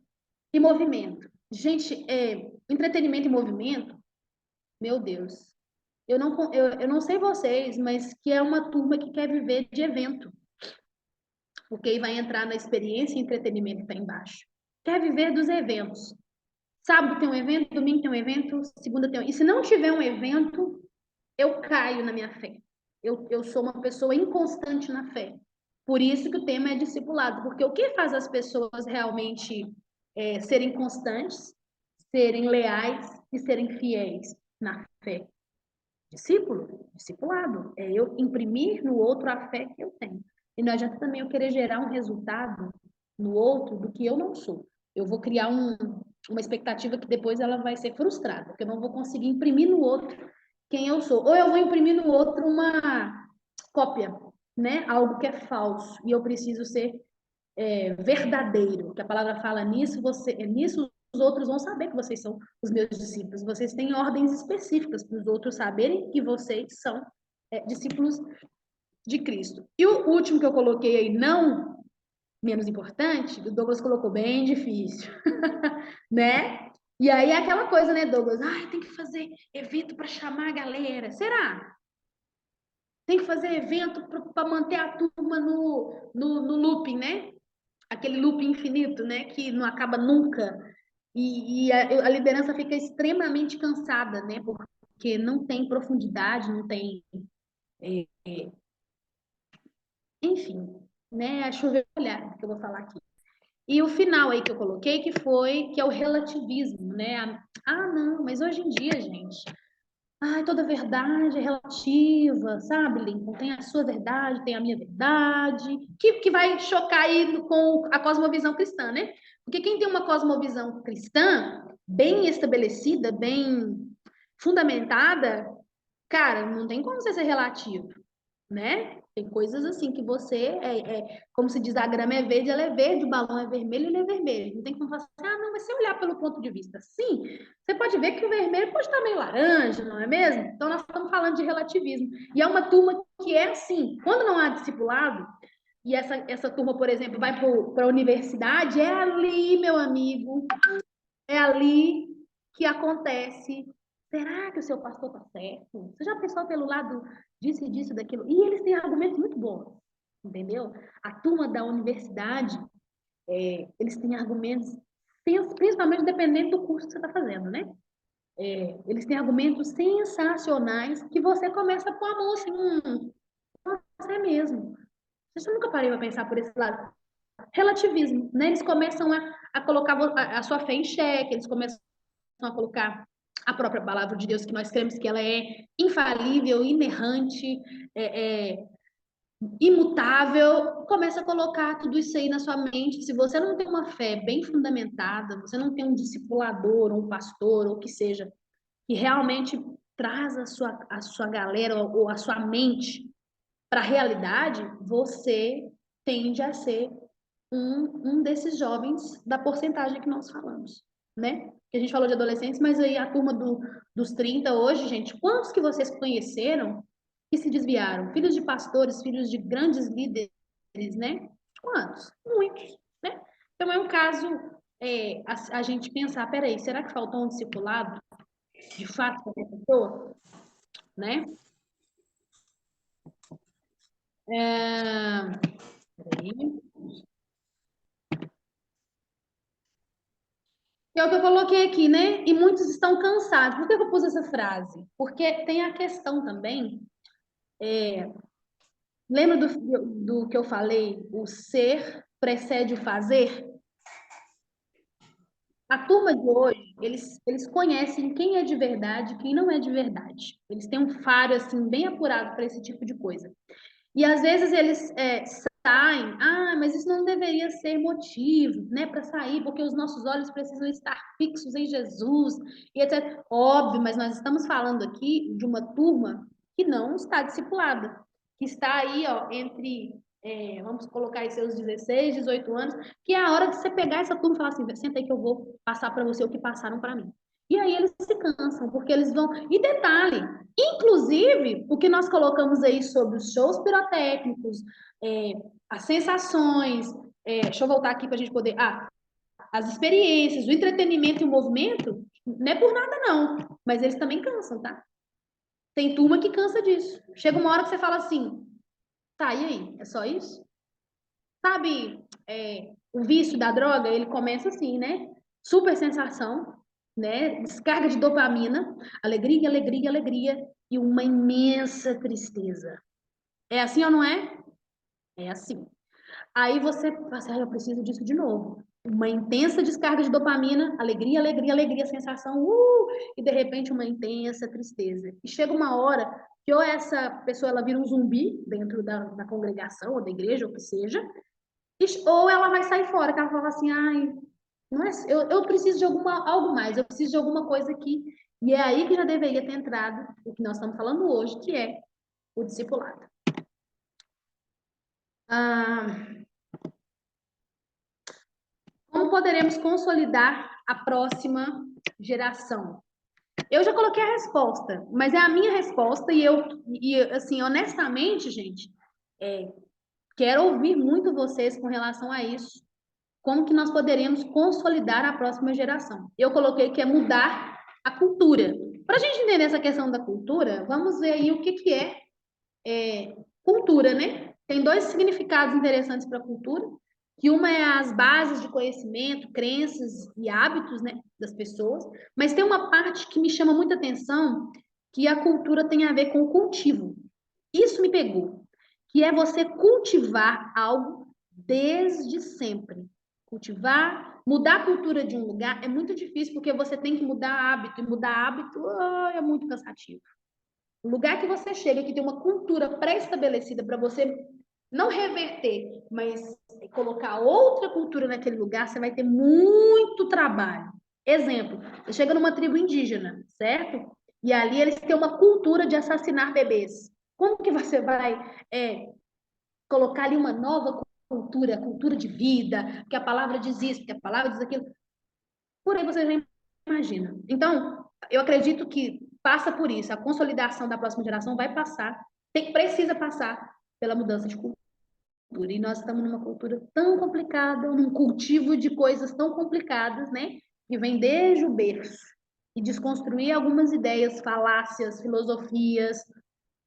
e movimento. Gente, entretenimento e movimento, meu Deus. Eu não sei vocês, mas que é uma turma que quer viver de evento. Porque aí vai entrar na experiência e entretenimento que está embaixo. Quer viver dos eventos. Sábado tem um evento, domingo tem um evento, segunda tem um... E se não tiver um evento, eu caio na minha fé. Eu sou uma pessoa inconstante na fé. Por isso que o tema é discipulado. Porque o que faz as pessoas realmente serem constantes, serem leais e serem fiéis na fé? Discipulado. É eu imprimir no outro a fé que eu tenho. E não adianta também eu querer gerar um resultado no outro do que eu não sou. Eu vou criar uma expectativa que depois ela vai ser frustrada, porque eu não vou conseguir imprimir no outro quem eu sou. Ou eu vou imprimir no outro uma cópia, né? Algo que é falso. E eu preciso ser verdadeiro, que a palavra fala nisso, nisso os outros vão saber que vocês são os meus discípulos. Vocês têm ordens específicas para os outros saberem que vocês são discípulos de Cristo. E o último que eu coloquei aí, não menos importante, o Douglas colocou bem difícil, né? E aí é aquela coisa, né, Douglas? Ai, tem que fazer evento para chamar a galera. Será? Tem que fazer evento para manter a turma no looping, né? Aquele loop infinito, né? Que não acaba nunca. E a liderança fica extremamente cansada, né? Porque não tem profundidade, não tem. Enfim, né? A chover olhar que eu vou falar aqui. E o final aí que eu coloquei, que é o relativismo, né? Ah, não, mas hoje em dia, gente, toda verdade é relativa, sabe, Lincoln? Tem a sua verdade, tem a minha verdade, que vai chocar aí com a cosmovisão cristã, né? Porque quem tem uma cosmovisão cristã bem estabelecida, bem fundamentada, cara, não tem como você ser relativo, né? Tem coisas assim que você como se diz, a grama é verde, ela é verde, o balão é vermelho, ele é vermelho. Não tem como falar assim, não, mas se olhar pelo ponto de vista sim, você pode ver que o vermelho pode estar meio laranja, não é mesmo? Então nós estamos falando de relativismo. E é uma turma que é assim, quando não há discipulado, e essa turma, por exemplo, vai para a universidade, é ali, meu amigo, é ali que acontece. Será que o seu pastor está certo? Você já pensou pelo lado disso e disso, daquilo? E eles têm argumentos muito bons, entendeu? A turma da universidade, eles têm argumentos, principalmente dependendo do curso que você está fazendo, né? Eles têm argumentos sensacionais que você começa a pôr a mão assim, nossa, é mesmo. Eu nunca parei para pensar por esse lado. Relativismo, né? Eles começam a colocar a sua fé em xeque, eles começam a colocar a própria palavra de Deus, que nós cremos que ela é infalível, inerrante, imutável, começa a colocar tudo isso aí na sua mente. Se você não tem uma fé bem fundamentada, você não tem um discipulador, um pastor, ou o que seja, que realmente traz a sua galera ou a sua mente para a realidade, você tende a ser um desses jovens da porcentagem que nós falamos, né? Que a gente falou de adolescentes, mas aí a turma dos 30 hoje, gente, quantos que vocês conheceram que se desviaram? Filhos de pastores, filhos de grandes líderes, né? Quantos? Muitos, né? Então é um caso a gente pensar, peraí, será que faltou um discipulado de fato para essa pessoa, né? Peraí. É o que eu coloquei aqui, né? E muitos estão cansados. Por que eu pus essa frase? Porque tem a questão também. Lembra do que eu falei? O ser precede o fazer? A turma de hoje, eles conhecem quem é de verdade e quem não é de verdade. Eles têm um faro, assim, bem apurado para esse tipo de coisa. E às vezes eles saem, mas isso não deveria ser motivo, né, para sair, porque os nossos olhos precisam estar fixos em Jesus, e etc. Óbvio, mas nós estamos falando aqui de uma turma que não está discipulada, que está aí, ó, entre, vamos colocar aí seus 16, 18 anos, que é a hora de você pegar essa turma e falar assim, senta aí que eu vou passar para você o que passaram para mim. E aí eles se cansam, porque eles vão. E detalhe, inclusive, o que nós colocamos aí sobre os shows pirotécnicos, as sensações, deixa eu voltar aqui para a gente poder. As experiências, o entretenimento e o movimento, não é por nada, não. Mas eles também cansam, tá? Tem turma que cansa disso. Chega uma hora que você fala assim, tá, e aí? É só isso? Sabe, o vício da droga, ele começa assim, né? Super sensação, né? Descarga de dopamina, alegria, alegria, alegria e uma imensa tristeza. É assim ou não é? É assim. Aí você fala assim, eu preciso disso de novo. Uma intensa descarga de dopamina, alegria, alegria, alegria, sensação, e de repente uma intensa tristeza. E chega uma hora que ou essa pessoa ela vira um zumbi dentro da congregação ou da igreja, ou o que seja, ou ela vai sair fora, que ela fala assim, não é, eu preciso de algo mais, eu preciso de alguma coisa aqui. E é aí que já deveria ter entrado o que nós estamos falando hoje, que é o discipulado. Como poderemos consolidar a próxima geração? Eu já coloquei a resposta, mas é a minha resposta e assim, honestamente, gente, quero ouvir muito vocês com relação a isso. Como que nós poderíamos consolidar a próxima geração? Eu coloquei que é mudar a cultura. Para a gente entender essa questão da cultura, vamos ver aí o que é cultura, né? Tem dois significados interessantes para a cultura, que uma é as bases de conhecimento, crenças e hábitos, né, das pessoas, mas tem uma parte que me chama muita atenção, que a cultura tem a ver com o cultivo. Isso me pegou, que é você cultivar algo desde sempre. Cultivar, mudar a cultura de um lugar é muito difícil, porque você tem que mudar hábito, e mudar hábito é muito cansativo. O lugar que você chega, que tem uma cultura pré-estabelecida para você não reverter, mas colocar outra cultura naquele lugar, você vai ter muito trabalho. Exemplo, você chega numa tribo indígena, certo? E ali eles têm uma cultura de assassinar bebês. Como que você vai colocar ali uma nova cultura de vida, que a palavra diz isso, que a palavra diz aquilo? Por aí você já imagina. Então, eu acredito que passa por isso. A consolidação da próxima geração vai passar, precisa passar pela mudança de cultura. E nós estamos numa cultura tão complicada, num cultivo de coisas tão complicadas, né? Que vem desde o berço. E desconstruir algumas ideias, falácias, filosofias,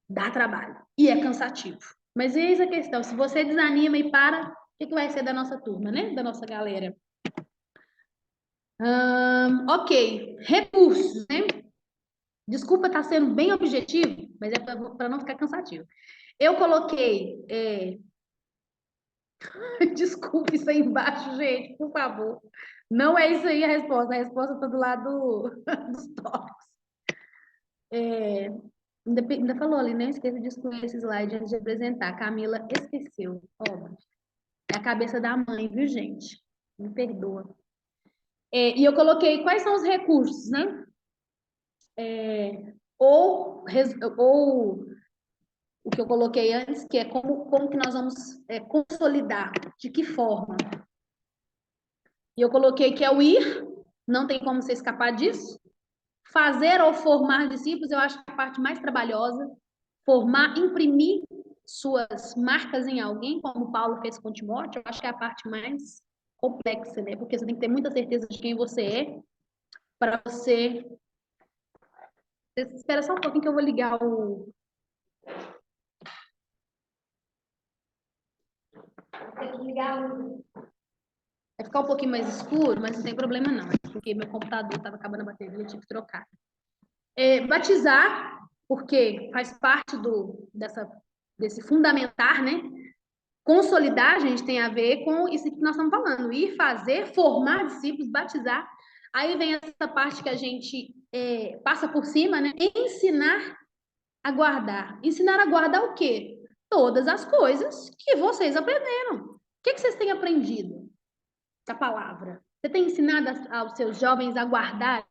dá trabalho. E é cansativo. Mas eis a questão: se você desanima e para, o que vai ser da nossa turma, né? Da nossa galera? Ok, recursos, né? Desculpa estar sendo bem objetivo, mas é para não ficar cansativo. Eu coloquei. Desculpa isso aí embaixo, gente, por favor. Não é isso aí a resposta está do lado dos tópicos. Ainda falou ali, não esqueça de excluir esse slide antes de apresentar. Camila esqueceu. Ó, é a cabeça da mãe, viu, gente? Me perdoa. E eu coloquei quais são os recursos, né? Ou o que eu coloquei antes, que é como que nós vamos consolidar, de que forma. E eu coloquei que é o ir, não tem como você escapar disso. Fazer ou formar discípulos, eu acho que é a parte mais trabalhosa. Formar, imprimir suas marcas em alguém, como Paulo fez com Timóteo, eu acho que é a parte mais complexa, né? Porque você tem que ter muita certeza de quem você é para você. Espera só um pouquinho que eu vou ligar o. Tem que ligar o. Vai ficar um pouquinho mais escuro, mas não tem problema não, porque meu computador estava acabando a bateria, eu tive que trocar. Batizar, porque faz parte desse fundamentar, né? Consolidar, gente, tem a ver com isso que nós estamos falando. Ir fazer, formar discípulos, batizar. Aí vem essa parte que a gente passa por cima, né? Ensinar a guardar. Ensinar a guardar o quê? Todas as coisas que vocês aprenderam. O que vocês têm aprendido da palavra? Você tem ensinado aos seus jovens a guardar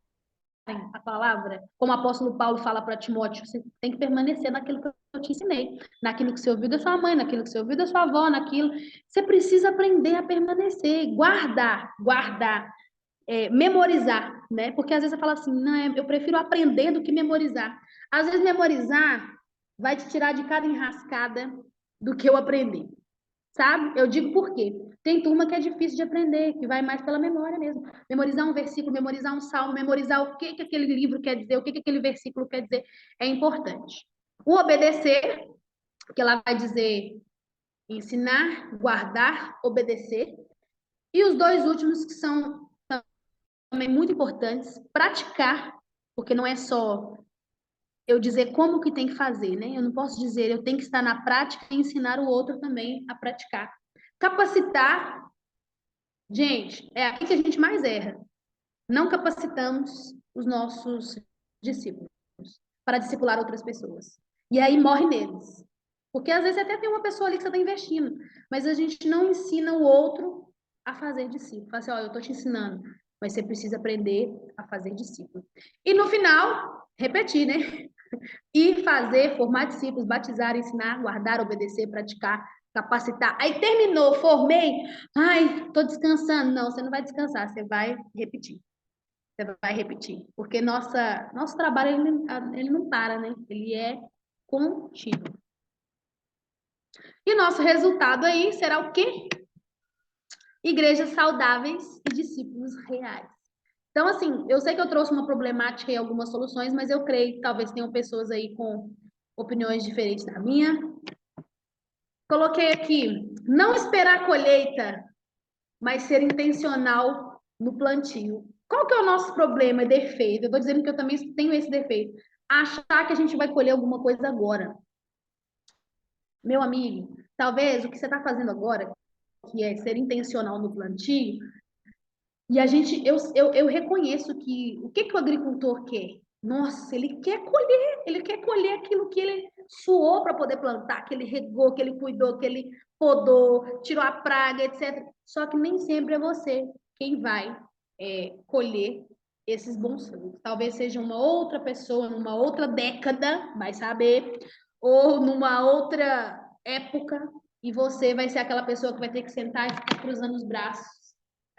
a palavra, como o apóstolo Paulo fala para Timóteo, você tem que permanecer naquilo que eu te ensinei, naquilo que você ouviu da sua mãe, naquilo que você ouviu da sua avó, naquilo. Você precisa aprender a permanecer, guardar, memorizar, né? Porque às vezes você fala assim, não, eu prefiro aprender do que memorizar. Às vezes memorizar vai te tirar de cada enrascada do que eu aprender. Sabe? Eu digo por quê? Tem turma que é difícil de aprender, que vai mais pela memória mesmo. Memorizar um versículo, memorizar um salmo, memorizar o que aquele livro quer dizer, o que aquele versículo quer dizer, é importante. O obedecer, que ela vai dizer ensinar, guardar, obedecer. E os dois últimos que são também muito importantes, praticar, porque não é só eu dizer como que tem que fazer, né? Eu não posso dizer, eu tenho que estar na prática e ensinar o outro também a praticar. Capacitar, gente, é aqui que a gente mais erra. Não capacitamos os nossos discípulos para discipular outras pessoas. E aí morre neles. Porque às vezes até tem uma pessoa ali que você está investindo, mas a gente não ensina o outro a fazer discípulo. Fala assim, ó, eu estou te ensinando, mas você precisa aprender a fazer discípulo. E no final, repetir, né? Ir fazer, formar discípulos, batizar, ensinar, guardar, obedecer, praticar, capacitar. Aí terminou, formei. Ai, estou descansando. Não, você não vai descansar, você vai repetir. Você vai repetir. Porque nosso trabalho, ele não para, né? Ele é contínuo. E nosso resultado aí será o quê? Igrejas saudáveis e discípulos reais. Então, assim, eu sei que eu trouxe uma problemática e algumas soluções, mas eu creio que talvez tenham pessoas aí com opiniões diferentes da minha. Coloquei aqui, não esperar a colheita, mas ser intencional no plantio. Qual que é o nosso problema, defeito? Eu estou dizendo que eu também tenho esse defeito. Achar que a gente vai colher alguma coisa agora. Meu amigo, talvez o que você está fazendo agora, que é ser intencional no plantio, e eu reconheço que o que o agricultor quer? Nossa, ele quer colher aquilo que ele suou para poder plantar, que ele regou, que ele cuidou, que ele podou, tirou a praga, etc. Só que nem sempre é você quem vai colher esses bons frutos. Talvez seja uma outra pessoa, numa outra década, vai saber, ou numa outra época, e você vai ser aquela pessoa que vai ter que sentar e ficar cruzando os braços.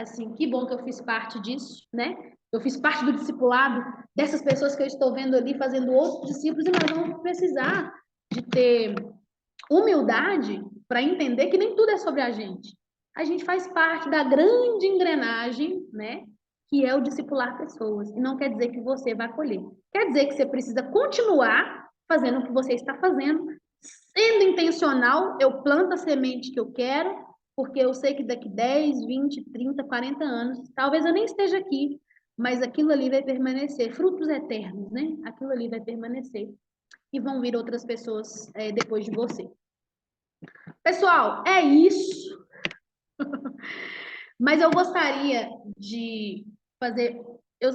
Assim, que bom que eu fiz parte disso, né? Eu fiz parte do discipulado dessas pessoas que eu estou vendo ali fazendo outros discípulos, e nós vamos precisar de ter humildade para entender que nem tudo é sobre a gente. A gente faz parte da grande engrenagem, né? Que é o discipular pessoas. E não quer dizer que você vai colher. Quer dizer que você precisa continuar fazendo o que você está fazendo, sendo intencional. Eu planto a semente que eu quero, porque eu sei que daqui 10, 20, 30, 40 anos, talvez eu nem esteja aqui, mas aquilo ali vai permanecer. Frutos eternos, né? Aquilo ali vai permanecer. E vão vir outras pessoas depois de você. Pessoal, é isso. Mas eu gostaria de fazer.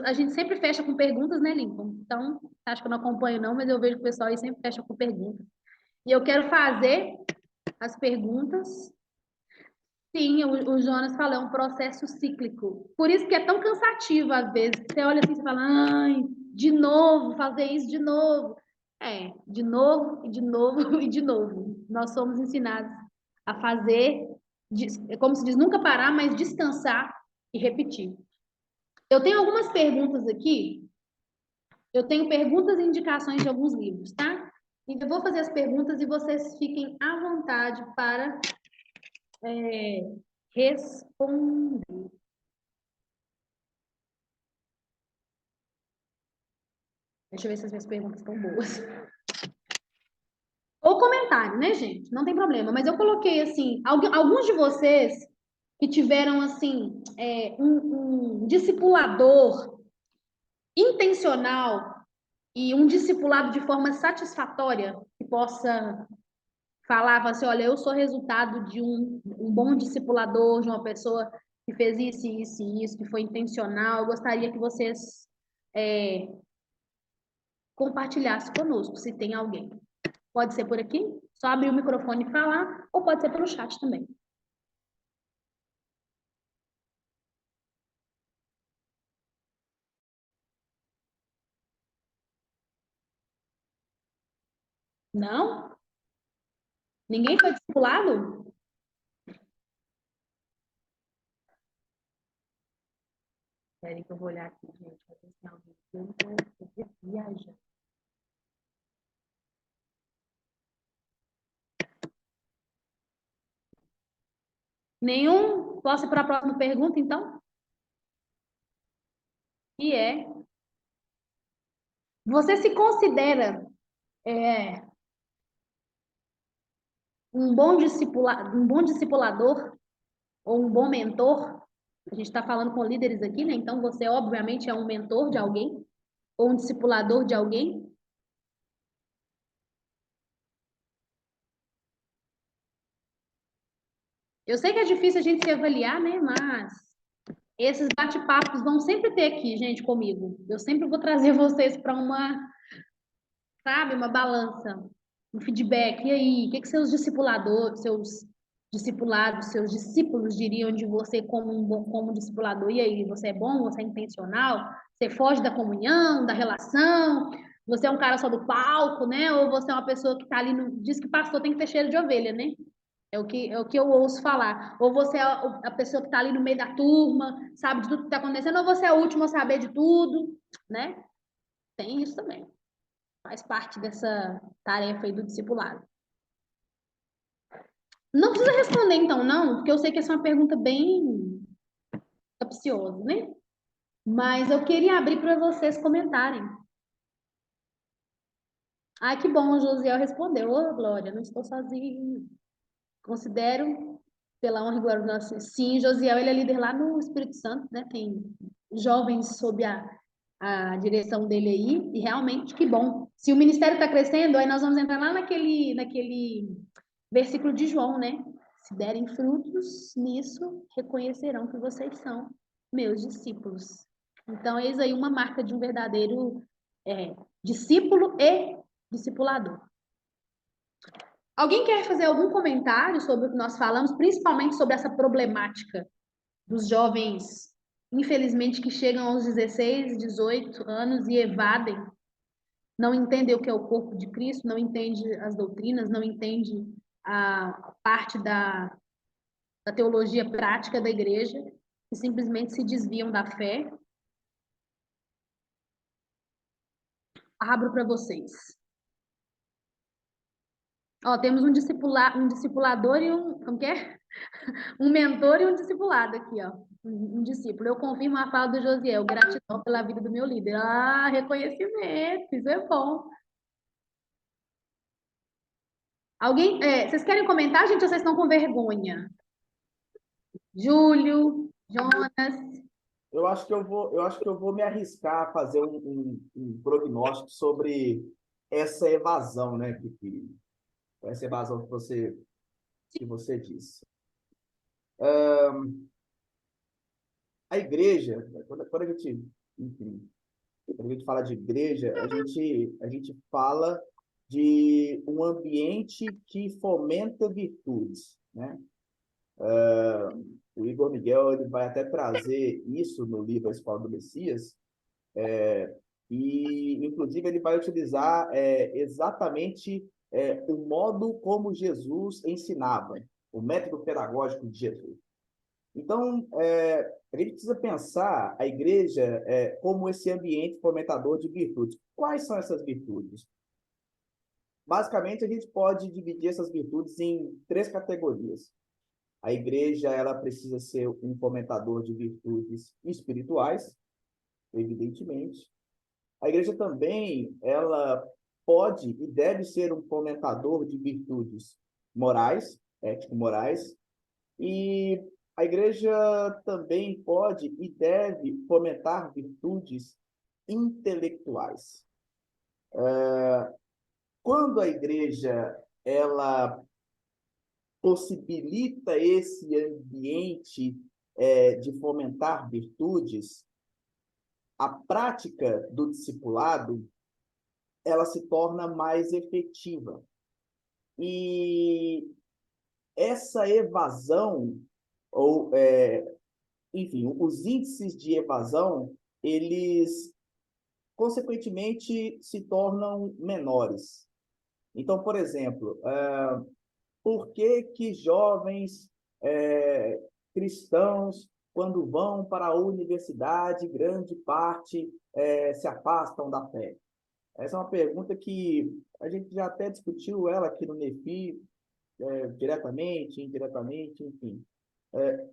A gente sempre fecha com perguntas, né, Lincoln? Então, acho que eu não acompanho não, mas eu vejo que o pessoal aí sempre fecha com perguntas. E eu quero fazer as perguntas. Sim, o Jonas falou, é um processo cíclico. Por isso que é tão cansativo, às vezes. Você olha assim e fala, ai, de novo, fazer isso de novo. É, de novo, e de novo, e de novo. Nós somos ensinados a fazer, como se diz, nunca parar, mas descansar e repetir. Eu tenho algumas perguntas aqui. Eu tenho perguntas e indicações de alguns livros, tá? Então, eu vou fazer as perguntas e vocês fiquem à vontade para responder. Deixa eu ver se as minhas perguntas estão boas. Ou comentário, né, gente? Não tem problema. Mas eu coloquei, assim, alguns de vocês que tiveram, assim, um discipulador intencional e um discipulado de forma satisfatória, que possa falar assim, olha, eu sou resultado de um bom discipulador, de uma pessoa que fez isso, isso e isso, que foi intencional. Eu gostaria que vocês compartilhassem conosco, se tem alguém. Pode ser por aqui, só abrir o microfone e falar, ou pode ser pelo chat também. Não? Ninguém foi discipulado? Espera que eu vou olhar aqui, gente. Vai ver se tem alguém que eu tô viajando. Nenhum? Posso ir para a próxima pergunta, então? E você se considera um bom discipulador ou um bom mentor? A gente está falando com líderes aqui, né? Então você, obviamente, é um mentor de alguém ou um discipulador de alguém. Eu sei que é difícil a gente se avaliar, né? Mas esses bate-papos vão sempre ter aqui, gente, comigo. Eu sempre vou trazer vocês para sabe, uma balança, um feedback. E aí, o que seus discipuladores, seus discipulados, seus discípulos diriam de você como discipulador? E aí, você é bom? Você é intencional? Você foge da comunhão, da relação? Você é um cara só do palco, né? Ou você é uma pessoa que está ali no... Diz que pastor tem que ter cheiro de ovelha, né? É o que eu ouço falar. Ou você é a pessoa que está ali no meio da turma, sabe de tudo que está acontecendo, ou você é o último a saber de tudo, né? Tem isso também. Faz parte dessa tarefa aí do discipulado. Não precisa responder, então, não, porque eu sei que essa é uma pergunta bem capciosa, né? Mas eu queria abrir para vocês comentarem. Ai, que bom, o Josiel respondeu. Ô, Glória, não estou sozinho. Considero, pela honra e glória do nosso... Sim, Josiel, ele é líder lá no Espírito Santo, né? Tem jovens sob a direção dele aí, e realmente, que bom. Se o ministério está crescendo, aí nós vamos entrar lá naquele versículo de João, né? Se derem frutos nisso, reconhecerão que vocês são meus discípulos. Então, eis aí uma marca de um verdadeiro discípulo e discipulador. Alguém quer fazer algum comentário sobre o que nós falamos, principalmente sobre essa problemática dos jovens, infelizmente, que chegam aos 16, 18 anos e evadem, não entendem o que é o corpo de Cristo, não entendem as doutrinas, não entendem a parte da teologia prática da igreja, e simplesmente se desviam da fé? Abro para vocês. Ó, temos um discipulador e como que é? Um mentor e um discipulado aqui, ó. Um discípulo. Eu confirmo a fala do Josiel. Gratidão pela vida do meu líder. Ah, reconhecimento. Isso é bom. Alguém, vocês querem comentar, gente, ou vocês estão com vergonha? Júlio, Jonas. Eu acho que eu vou me arriscar a fazer um prognóstico sobre essa evasão, né? Essa evasão que você disse. A igreja, quando a gente enfim, quando a gente fala de igreja, a gente fala de um ambiente que fomenta virtudes, né? O Igor Miguel ele vai até trazer isso no livro A Escola do Messias, e, inclusive, ele vai utilizar exatamente o modo como Jesus ensinava, o método pedagógico de Jesus. Então, a gente precisa pensar a igreja como esse ambiente fomentador de virtudes. Quais são essas virtudes? Basicamente, a gente pode dividir essas virtudes em três categorias. A igreja ela precisa ser um fomentador de virtudes espirituais, evidentemente. A igreja também ela pode e deve ser um fomentador de virtudes morais, ético-morais, e a igreja também pode e deve fomentar virtudes intelectuais. Quando a igreja ela possibilita esse ambiente de fomentar virtudes, a prática do discipulado ela se torna mais efetiva. E essa evasão, ou, enfim, os índices de evasão, eles, consequentemente, se tornam menores. Então, por exemplo, por que que jovens cristãos, quando vão para a universidade, grande parte se afastam da fé? Essa é uma pergunta que a gente já até discutiu ela aqui no NEFI, diretamente, indiretamente, enfim.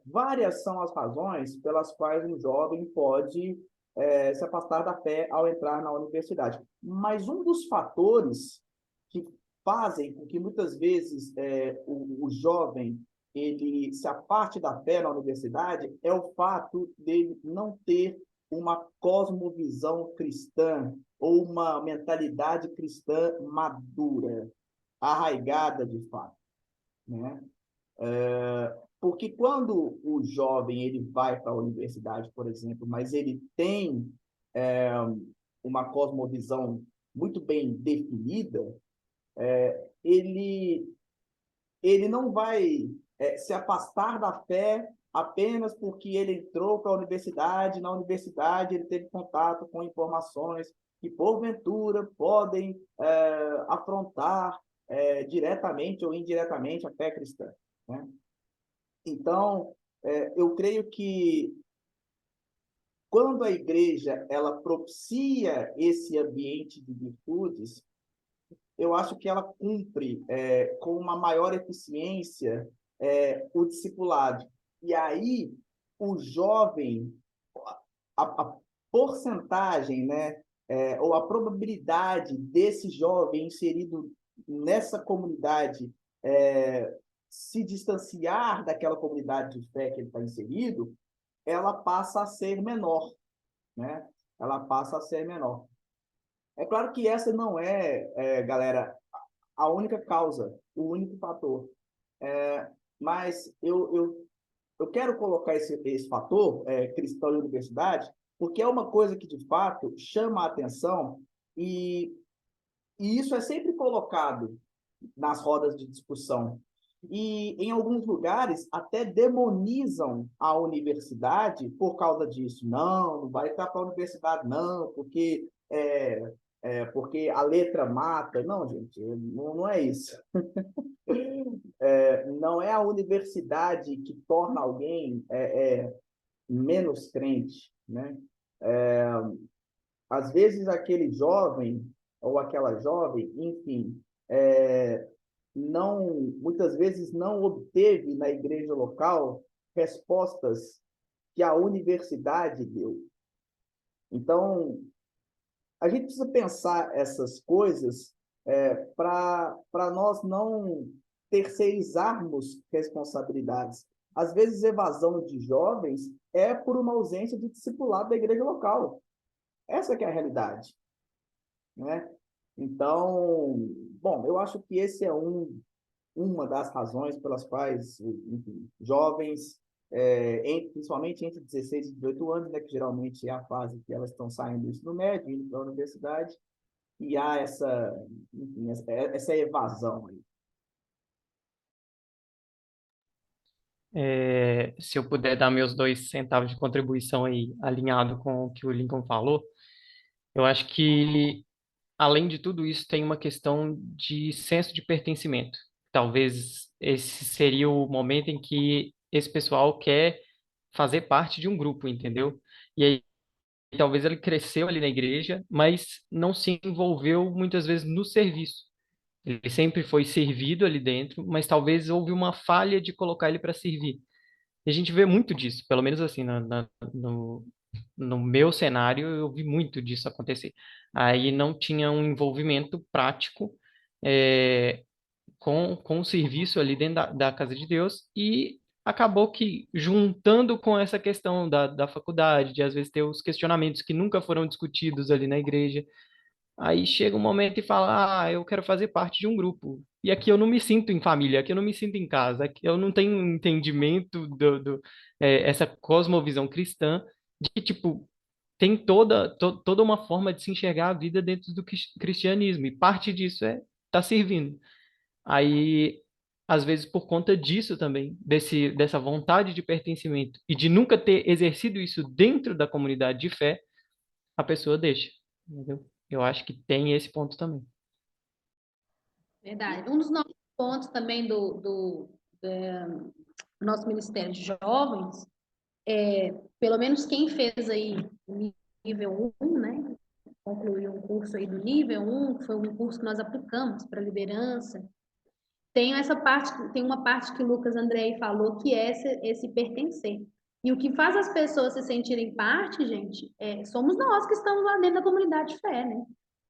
Várias são as razões pelas quais um jovem pode se afastar da fé ao entrar na universidade. Mas um dos fatores que fazem com que muitas vezes o jovem ele se afaste da fé na universidade é o fato dele não ter uma cosmovisão cristã ou uma mentalidade cristã madura, arraigada de fato, né? Porque quando o jovem ele vai para a universidade, por exemplo, mas ele tem é, uma cosmovisão muito bem definida, ele, ele não vai se afastar da fé apenas porque ele entrou para a universidade, na universidade ele teve contato com informações que, porventura, podem afrontar diretamente ou indiretamente a fé cristã, né? Então, eu creio que quando a igreja ela propicia esse ambiente de virtudes, eu acho que ela cumpre com uma maior eficiência o discipulado. E aí, o jovem, a porcentagem, né, ou a probabilidade desse jovem inserido nessa comunidade se distanciar daquela comunidade de fé que ele está inserido, ela passa a ser menor, né? Ela passa a ser menor. É claro que essa não galera, a única causa, o único fator. Mas eu quero colocar esse fator cristão e universidade, porque é uma coisa que, de fato, chama a atenção e, e isso é sempre colocado nas rodas de discussão. E, em alguns lugares, até demonizam a universidade por causa disso. Não, não vai entrar para a universidade, não, porque a letra mata. Não, gente, não é isso. Não é a universidade que torna alguém menos crente, né? Às vezes, aquele jovem ou aquela jovem, enfim, muitas vezes não obteve na igreja local respostas que a universidade deu. Então, a gente precisa pensar essas coisas para nós não terceirizarmos responsabilidades. Às vezes, evasão de jovens é por uma ausência de discipulado da igreja local. Essa que é a realidade, né? Então, bom, eu acho que esse é uma das razões pelas quais, enfim, jovens principalmente entre 16 e 18 anos, né, que geralmente é a fase que elas estão saindo do ensino médio, indo para a universidade, e há enfim, essa evasão aí. Se eu puder dar meus 2 centavos de contribuição aí, alinhado com o que o Lincoln falou, eu acho que, além de tudo isso, tem uma questão de senso de pertencimento. Talvez esse seria o momento em que esse pessoal quer fazer parte de um grupo, entendeu? E aí, talvez ele cresceu ali na igreja, mas não se envolveu muitas vezes no serviço. Ele sempre foi servido ali dentro, mas talvez houve uma falha de colocar ele para servir. E a gente vê muito disso, pelo menos assim, no meu cenário, eu vi muito disso acontecer. Aí não tinha um envolvimento prático é, com o serviço ali dentro da casa de Deus e acabou que juntando com essa questão da faculdade, de às vezes ter os questionamentos que nunca foram discutidos ali na igreja, aí chega um momento e fala, eu quero fazer parte de um grupo. E aqui eu não me sinto em família, aqui eu não me sinto em casa, aqui eu não tenho um entendimento essa cosmovisão cristã de que, tipo, tem toda uma forma de se enxergar a vida dentro do cristianismo. E parte disso é estar servindo. Aí, às vezes, por conta disso também, dessa vontade de pertencimento e de nunca ter exercido isso dentro da comunidade de fé, a pessoa deixa. Entendeu? Eu acho que tem esse ponto também. Verdade. Um dos nossos pontos também do nosso Ministério de Jovens, pelo menos quem fez aí nível 1, né? Concluiu um curso aí do nível 1, que foi um curso que nós aplicamos para liderança. Tem uma parte que o Lucas Andrei falou que é esse pertencer. E o que faz as pessoas se sentirem parte, gente, somos nós que estamos lá dentro da comunidade de fé, né?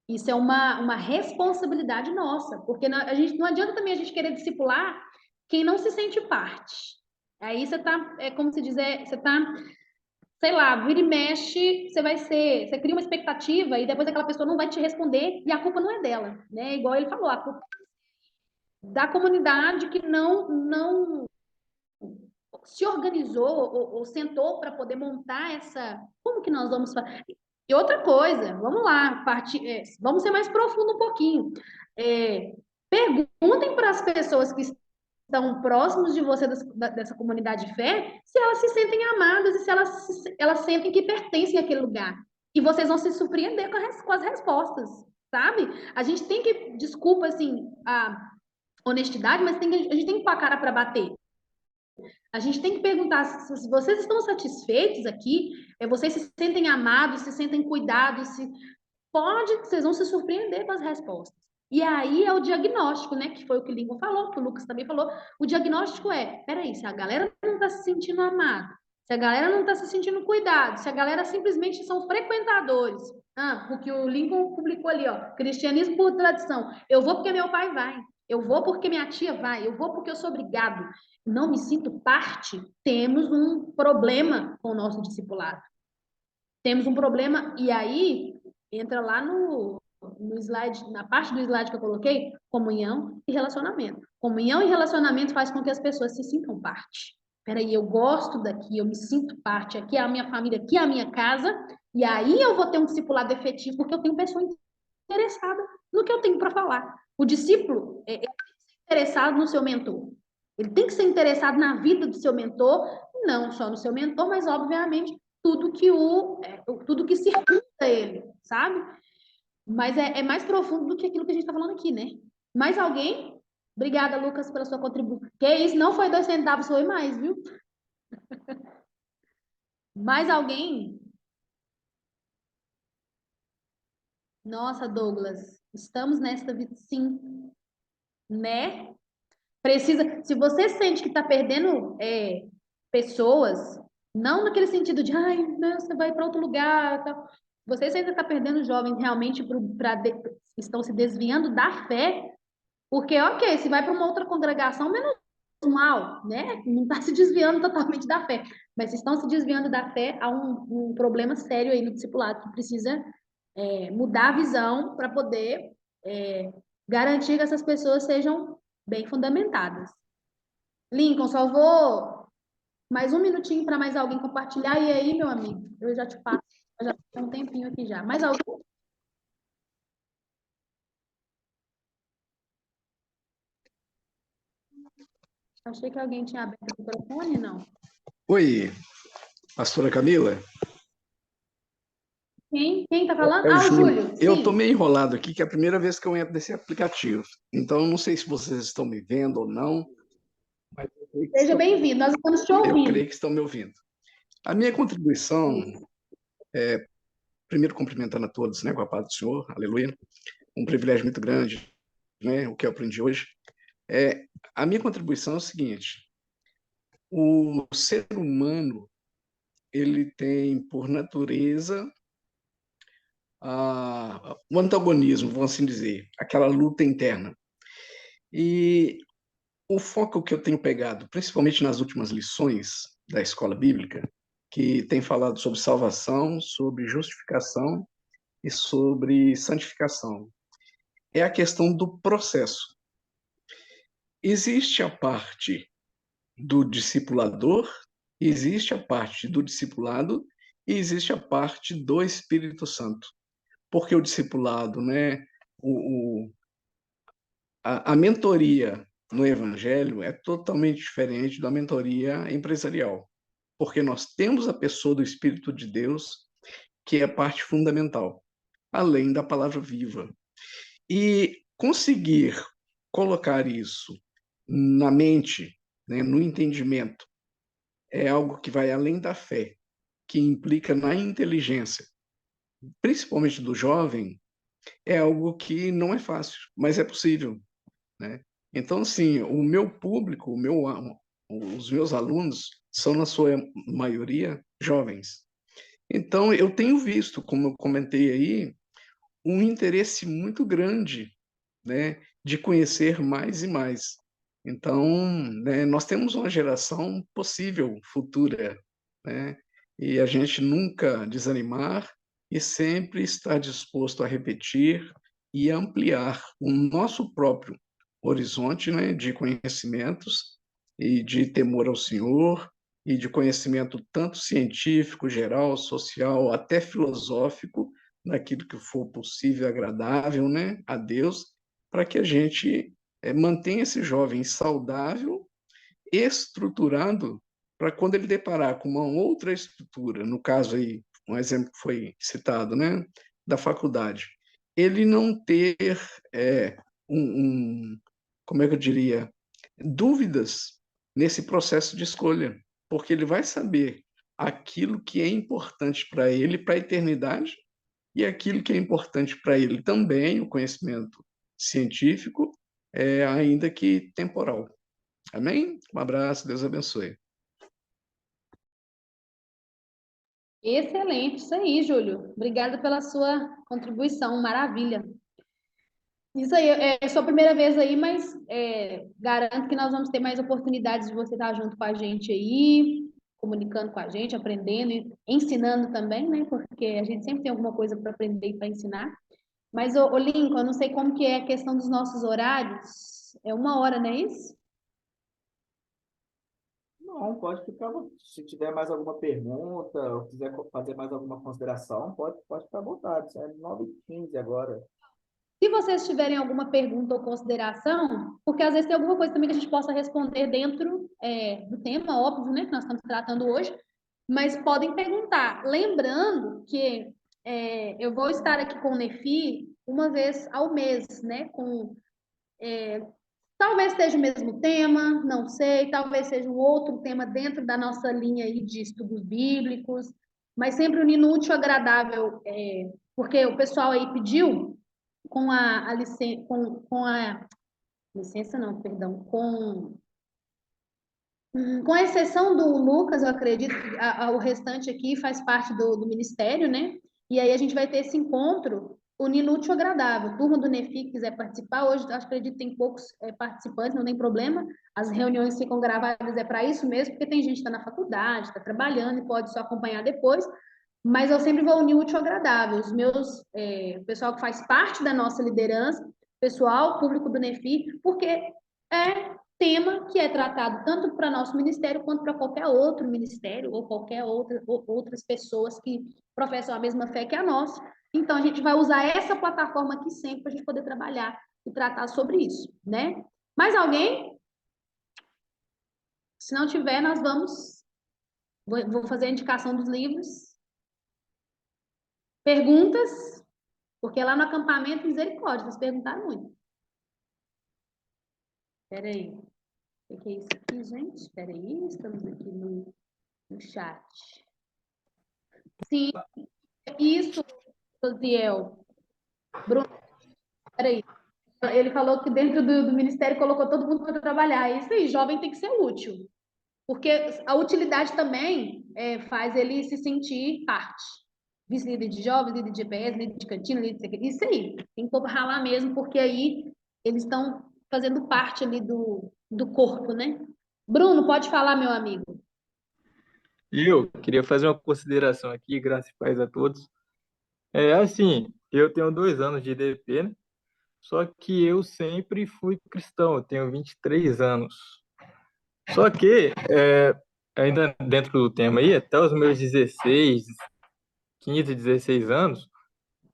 Isso é uma responsabilidade nossa, porque não adianta também a gente querer discipular quem não se sente parte. Aí você tá, como se dizer, você tá, sei lá, vira e mexe, você cria uma expectativa e depois aquela pessoa não vai te responder e a culpa não é dela, né? Igual ele falou, a culpa da comunidade que não se organizou ou sentou para poder montar como que nós vamos fazer? E outra coisa, vamos lá, vamos ser mais profundo um pouquinho. Perguntem para as pessoas que estão próximos de você dessa comunidade de fé se elas se sentem amadas e se elas sentem que pertencem àquele lugar. E vocês vão se surpreender com as respostas, sabe? A gente tem que, desculpa assim, honestidade, mas a gente tem que pôr a cara para bater. A gente tem que perguntar se vocês estão satisfeitos aqui, vocês se sentem amados, se sentem cuidados, vocês vão se surpreender com as respostas. E aí é o diagnóstico, né? Que foi o que o Lincoln falou, que o Lucas também falou. O diagnóstico peraí, se a galera não está se sentindo amada, se a galera não está se sentindo cuidado, se a galera simplesmente são frequentadores, porque o Lincoln publicou ali, cristianismo por tradição. Eu vou porque meu pai vai, eu vou porque minha tia vai, eu vou porque eu sou obrigado. Não me sinto parte, temos um problema com o nosso discipulado. Temos um problema, e aí entra lá no slide, na parte do slide que eu coloquei, comunhão e relacionamento. Comunhão e relacionamento faz com que as pessoas se sintam parte. Peraí, eu gosto daqui, eu me sinto parte, aqui é a minha família, aqui é a minha casa, e aí eu vou ter um discipulado efetivo, porque eu tenho pessoa interessada no que eu tenho para falar. O discípulo é interessado no seu mentor. Ele tem que ser interessado na vida do seu mentor, não só no seu mentor, mas, obviamente, tudo que circunda ele, sabe? Mas é mais profundo do que aquilo que a gente está falando aqui, né? Mais alguém? Obrigada, Lucas, pela sua contribuição. Que isso, não foi 2 centavos, foi mais, viu? Mais alguém? Nossa, Douglas, estamos nesta vida, sim, né? Se você sente que está perdendo pessoas, não naquele sentido de, ai, não, você vai para outro lugar, tal. Você sente que está perdendo jovens realmente estão se desviando da fé, porque, ok, se vai para uma outra congregação, menos mal, né? Não está se desviando totalmente da fé, mas se estão se desviando da fé, há um problema sério aí no discipulado que precisa mudar a visão para poder garantir que essas pessoas sejam bem fundamentadas. Lincoln, só vou Mais um minutinho para mais alguém compartilhar. E aí, meu amigo, eu já te passo. Eu já tenho um tempinho aqui já. Mais alguém? Achei que alguém tinha aberto o microfone, não. Oi, pastora Camila? Quem tá falando? É o Ah, o Júlio. Júlio. Eu estou Sim. meio enrolado aqui, que é a primeira vez que eu entro nesse aplicativo. Então, não sei se vocês estão me vendo ou não, mas Seja bem-vindo. Nós estamos te eu ouvindo. creio que estão me ouvindo. A minha contribuição, Isso. primeiro cumprimentando a todos, né, com a paz do Senhor, aleluia. Um privilégio muito grande, né, o que eu aprendi hoje. A minha contribuição é o seguinte: o ser humano, ele tem, por natureza, o antagonismo, vamos assim dizer, aquela luta interna. E o foco que eu tenho pegado, principalmente nas últimas lições da escola bíblica, que tem falado sobre salvação, sobre justificação e sobre santificação, é a questão do processo. Existe a parte do discipulador, existe a parte do discipulado e existe a parte do Espírito Santo. Porque o discipulado, né, a mentoria no Evangelho é totalmente diferente da mentoria empresarial, porque nós temos a pessoa do Espírito de Deus, que é a parte fundamental, além da palavra viva. E conseguir colocar isso na mente, né, no entendimento, é algo que vai além da fé, que implica na inteligência, principalmente do jovem, é algo que não é fácil, mas é possível, né? Então, assim, o meu público, os meus alunos são, na sua maioria, jovens. Então, eu tenho visto, como eu comentei aí, um interesse muito grande, né, de conhecer mais e mais. Então, né, nós temos uma geração possível, futura, né, e a gente nunca desanimar e sempre estar disposto a repetir e ampliar o nosso próprio horizonte, né, de conhecimentos e de temor ao Senhor e de conhecimento tanto científico, geral, social, até filosófico, naquilo que for possível e agradável, né, a Deus, para que a gente mantenha esse jovem saudável, estruturado, para quando ele deparar com uma outra estrutura, no caso aí, um exemplo que foi citado, né, da faculdade, ele não ter é, como é que eu diria, dúvidas nesse processo de escolha, porque ele vai saber aquilo que é importante para ele, para a eternidade, e aquilo que é importante para ele também, o conhecimento científico, ainda que temporal. Amém? Um abraço, Deus abençoe. Excelente, isso aí, Júlio. Obrigada pela sua contribuição, maravilha. Isso aí, é sua primeira vez aí, mas garanto que nós vamos ter mais oportunidades de você estar junto com a gente aí, comunicando com a gente, aprendendo e ensinando também, né? Porque a gente sempre tem alguma coisa para aprender e para ensinar. Mas, ô Lincoln, eu não sei como que é a questão dos nossos horários. É 1 hora, não é isso? Não, pode ficar. Se tiver mais alguma pergunta, ou quiser fazer mais alguma consideração, pode ficar à vontade. É 9h15 agora. Se vocês tiverem alguma pergunta ou consideração, porque às vezes tem alguma coisa também que a gente possa responder dentro do tema, óbvio, né, que nós estamos tratando hoje, mas podem perguntar. Lembrando que eu vou estar aqui com o Nefi uma vez ao mês, né, talvez seja o mesmo tema, não sei, talvez seja um outro tema dentro da nossa linha aí de estudos bíblicos, mas sempre unindo útil e agradável, porque o pessoal aí pediu com a licença, com a licença não, perdão, com a exceção do Lucas, eu acredito que o restante aqui faz parte do ministério, né? E aí a gente vai ter esse encontro unindo útil e agradável. Turma do Nefi que quiser participar, hoje acredito que tem poucos participantes, não tem problema. As reuniões ficam gravadas, é para isso mesmo, porque tem gente que está na faculdade, está trabalhando e pode só acompanhar depois. Mas eu sempre vou unir útil ao agradável. O pessoal que faz parte da nossa liderança, pessoal, público do Nefi, porque tema que é tratado tanto para nosso ministério quanto para qualquer outro ministério ou qualquer outras pessoas que professam a mesma fé que a nossa. Então, a gente vai usar essa plataforma aqui sempre para a gente poder trabalhar e tratar sobre isso, né? Mais alguém? Se não tiver, nós vamos... Vou fazer a indicação dos livros. Perguntas? Porque lá no acampamento, misericórdia, vocês perguntaram muito. Espera aí. O que é isso aqui, gente? Espera aí, estamos aqui no chat. Sim, isso, Josiel. Bruno, espera aí. Ele falou que dentro do ministério colocou todo mundo para trabalhar. É isso aí, jovem tem que ser útil. Porque a utilidade também faz ele se sentir parte. Vice-líder de jovens, líder de EPS, líder de cantina, líder de... Isso aí, tem que ralar mesmo, porque aí eles estão fazendo parte ali do corpo, né? Bruno, pode falar, meu amigo. E eu queria fazer uma consideração aqui, graças e paz a todos. Assim, eu tenho 2 anos de IDP, né? Só que eu sempre fui cristão, eu tenho 23 anos. Só que, ainda dentro do tema aí, até os meus 16, 15, 16 anos,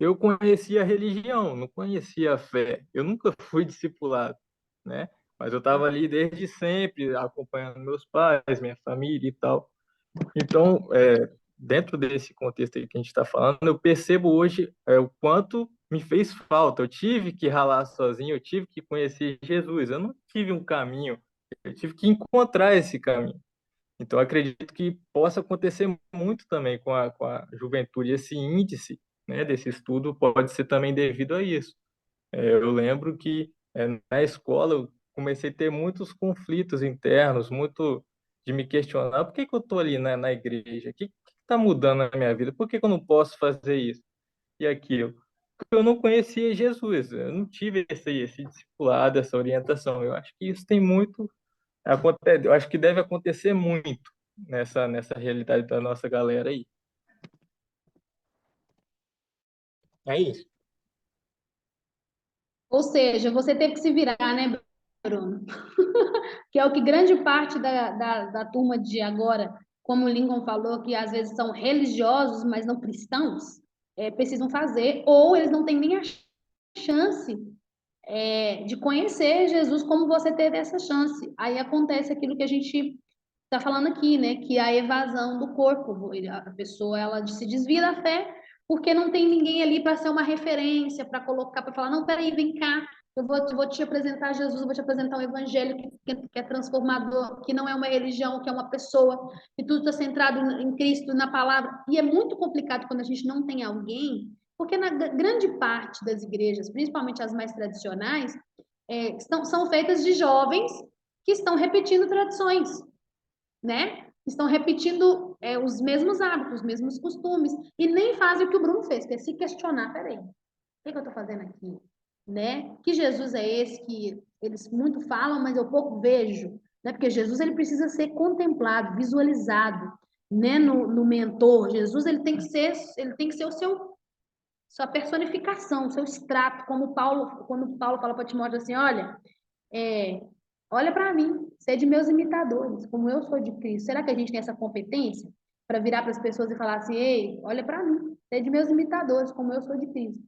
eu conhecia a religião, não conhecia a fé. Eu nunca fui discipulado, né? Mas eu estava ali desde sempre, acompanhando meus pais, minha família e tal. Então, dentro desse contexto aí que a gente está falando, eu percebo hoje o quanto me fez falta. Eu tive que ralar sozinho, eu tive que conhecer Jesus. Eu não tive um caminho, eu tive que encontrar esse caminho. Então, acredito que possa acontecer muito também com a juventude. Esse índice, né, desse estudo pode ser também devido a isso. Eu lembro que na escola eu comecei a ter muitos conflitos internos, muito de me questionar por que que eu estou ali na igreja, o que está mudando na minha vida, por que que eu não posso fazer isso e aquilo? Porque eu não conhecia Jesus, eu não tive esse discipulado, essa orientação. Eu acho que isso tem muito, acontece, eu acho que deve acontecer muito nessa realidade da nossa galera aí. É isso. Ou seja, você teve que se virar, né, Bruno? Que é o que grande parte da turma de agora, como o Lincoln falou, que às vezes são religiosos, mas não cristãos, precisam fazer, ou eles não têm nem a chance de conhecer Jesus como você teve essa chance. Aí acontece aquilo que a gente está falando aqui, né? Que é a evasão do corpo. A pessoa ela se desvia da fé porque não tem ninguém ali para ser uma referência, para colocar, para falar, não, peraí, vem cá, eu vou te apresentar Jesus, eu vou te apresentar um evangelho que é transformador, que não é uma religião, que é uma pessoa, que tudo está centrado em Cristo, na palavra. E é muito complicado quando a gente não tem alguém, porque na grande parte das igrejas, principalmente as mais tradicionais, são feitas de jovens que estão repetindo tradições, né? Estão repetindo os mesmos hábitos, os mesmos costumes, e nem fazem o que o Bruno fez, que é se questionar, peraí, o que eu estou fazendo aqui? Né? Que Jesus é esse que eles muito falam, mas eu pouco vejo, né? Porque Jesus ele precisa ser contemplado, visualizado, né? No mentor, Jesus ele tem que ser o seu sua personificação, o seu extrato, como Paulo, quando Paulo fala para Timóteo assim, olha, olha para mim, sede meus imitadores, como eu sou de Cristo. Será que a gente tem essa competência para virar para as pessoas e falar assim, ei, olha para mim, sede meus imitadores, como eu sou de Cristo,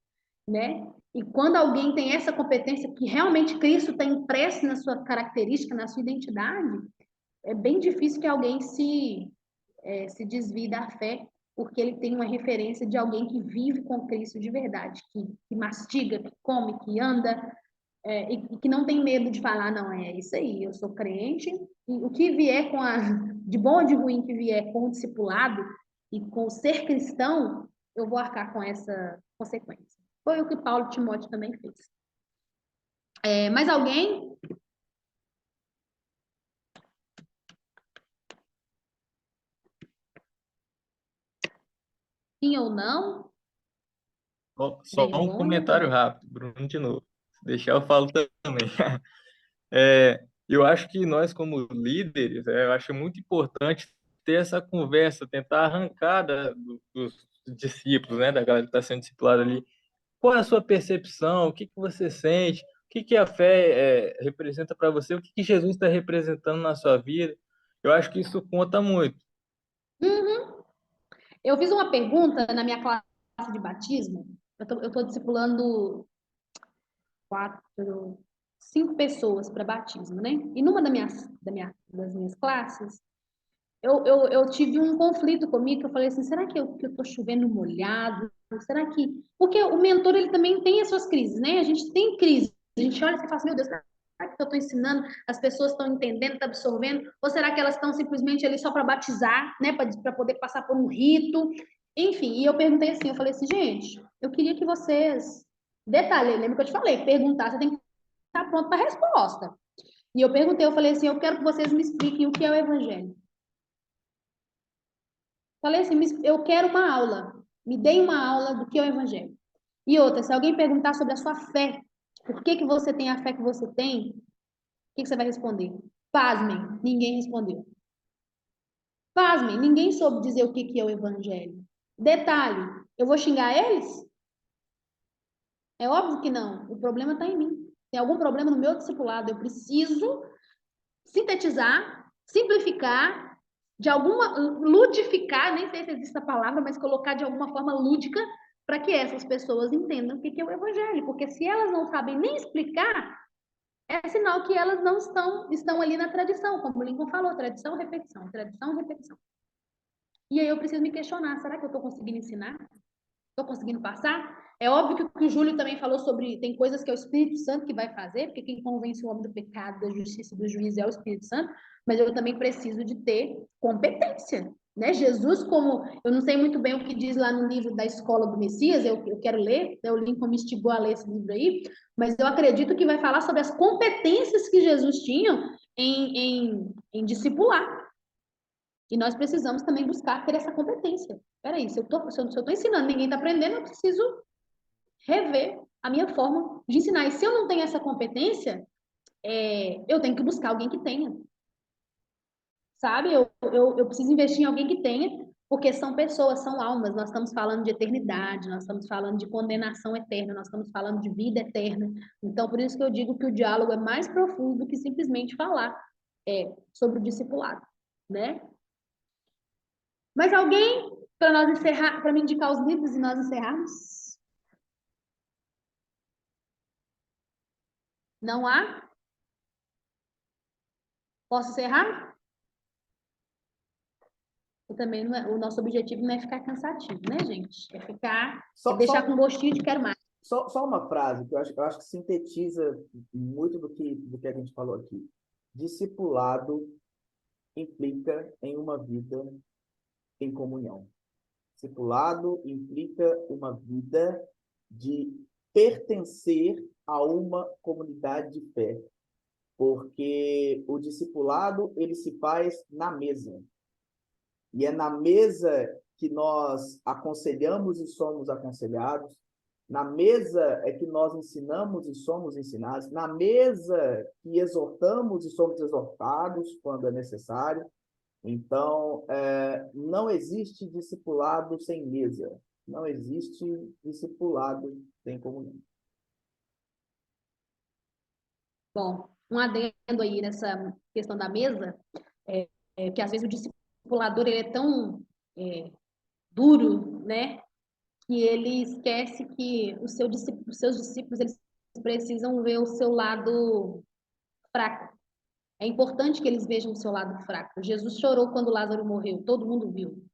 né? E quando alguém tem essa competência que realmente Cristo está impresso na sua característica, na sua identidade, é bem difícil que alguém se desvie da fé, porque ele tem uma referência de alguém que vive com Cristo de verdade, que mastiga, que come, que anda, e que não tem medo de falar, não, é isso aí, eu sou crente, e o que vier de bom ou de ruim que vier com o discipulado e com o ser cristão, eu vou arcar com essa consequência. Foi o que Paulo e Timóteo também fez. Mais alguém? Sim ou não? Só um Nenhum. comentário rápido, Bruno, de novo. Se deixar, eu falo também. Eu acho que nós, como líderes, eu acho muito importante ter essa conversa, tentar arrancar dos discípulos, né, da galera que está sendo discipulada ali. Qual é a sua percepção? O que que você sente? O que a fé representa para você, o que Jesus está representando na sua vida. Eu acho que isso conta muito. Uhum. Eu fiz uma pergunta na minha classe de batismo. Eu tô discipulando 5 pessoas para batismo, né? E numa das minhas classes, eu tive um conflito comigo, que eu falei assim, será que eu tô chovendo molhado? Será que... Porque o mentor, ele também tem as suas crises, né? A gente tem crise. A gente olha e fala assim, meu Deus, será que eu estou ensinando, as pessoas estão entendendo, estão absorvendo? Ou será que elas estão simplesmente ali só para batizar, né? Para poder passar por um rito? Enfim, e eu perguntei assim, eu falei assim, gente, eu queria que vocês... Detalhe, lembra que eu te falei, perguntar, você tem que estar pronto para a resposta. E eu perguntei, eu falei assim, eu quero que vocês me expliquem o que é o evangelho. Falei assim, eu quero uma aula. Me deem uma aula do que é o evangelho. E outra, se alguém perguntar sobre a sua fé, por que você tem a fé que você tem, o que você vai responder? Pasmem, ninguém respondeu. Pasmem, ninguém soube dizer o que é o evangelho. Detalhe, eu vou xingar eles? É óbvio que não. O problema está em mim. Tem algum problema no meu discipulado. Eu preciso sintetizar, simplificar, de alguma ludificar, nem sei se existe a palavra, mas colocar de alguma forma lúdica para que essas pessoas entendam o que é o evangelho, porque se elas não sabem nem explicar, é sinal que elas não estão ali na tradição, como o Lincoln falou, tradição, repetição, tradição, repetição. E aí eu preciso me questionar, será que eu estou conseguindo ensinar? Estou conseguindo passar? É óbvio que o que o Júlio também falou sobre, tem coisas que é o Espírito Santo que vai fazer, porque quem convence o homem do pecado, da justiça e do juízo é o Espírito Santo, mas eu também preciso de ter competência, né? Jesus, como, eu não sei muito bem o que diz lá no livro da Escola do Messias, eu quero ler, né? O Lincoln me instigou a ler esse livro aí, mas eu acredito que vai falar sobre as competências que Jesus tinha em discipular. E nós precisamos também buscar ter essa competência. Peraí, se eu tô ensinando, ninguém está aprendendo, eu preciso rever a minha forma de ensinar. E se eu não tenho essa competência, eu tenho que buscar alguém que tenha. Sabe? Eu preciso investir em alguém que tenha, porque são pessoas, são almas. Nós estamos falando de eternidade, nós estamos falando de condenação eterna, nós estamos falando de vida eterna. Então, por isso que eu digo que o diálogo é mais profundo do que simplesmente falar sobre o discipulado, né? Mais alguém para nós encerrar, para me indicar os livros e nós encerrarmos? Não há? Posso encerrar? Eu também o nosso objetivo não é ficar cansativo, né, gente? É deixar com gostinho de quero mais. Só uma frase que eu acho que sintetiza muito do que a gente falou aqui. Discipulado implica em uma vida em comunhão. Discipulado implica uma vida de pertencer a uma comunidade de fé, porque o discipulado ele se faz na mesa. E é na mesa que nós aconselhamos e somos aconselhados, na mesa é que nós ensinamos e somos ensinados, na mesa que exortamos e somos exortados quando é necessário. Então, não existe discipulado sem mesa, não existe discipulado sem comunhão. Bom, um adendo aí nessa questão da mesa, que às vezes o discipulador ele é tão duro, né, que ele esquece que os seus discípulos eles precisam ver o seu lado fraco. É importante que eles vejam o seu lado fraco. Jesus chorou quando Lázaro morreu, todo mundo viu.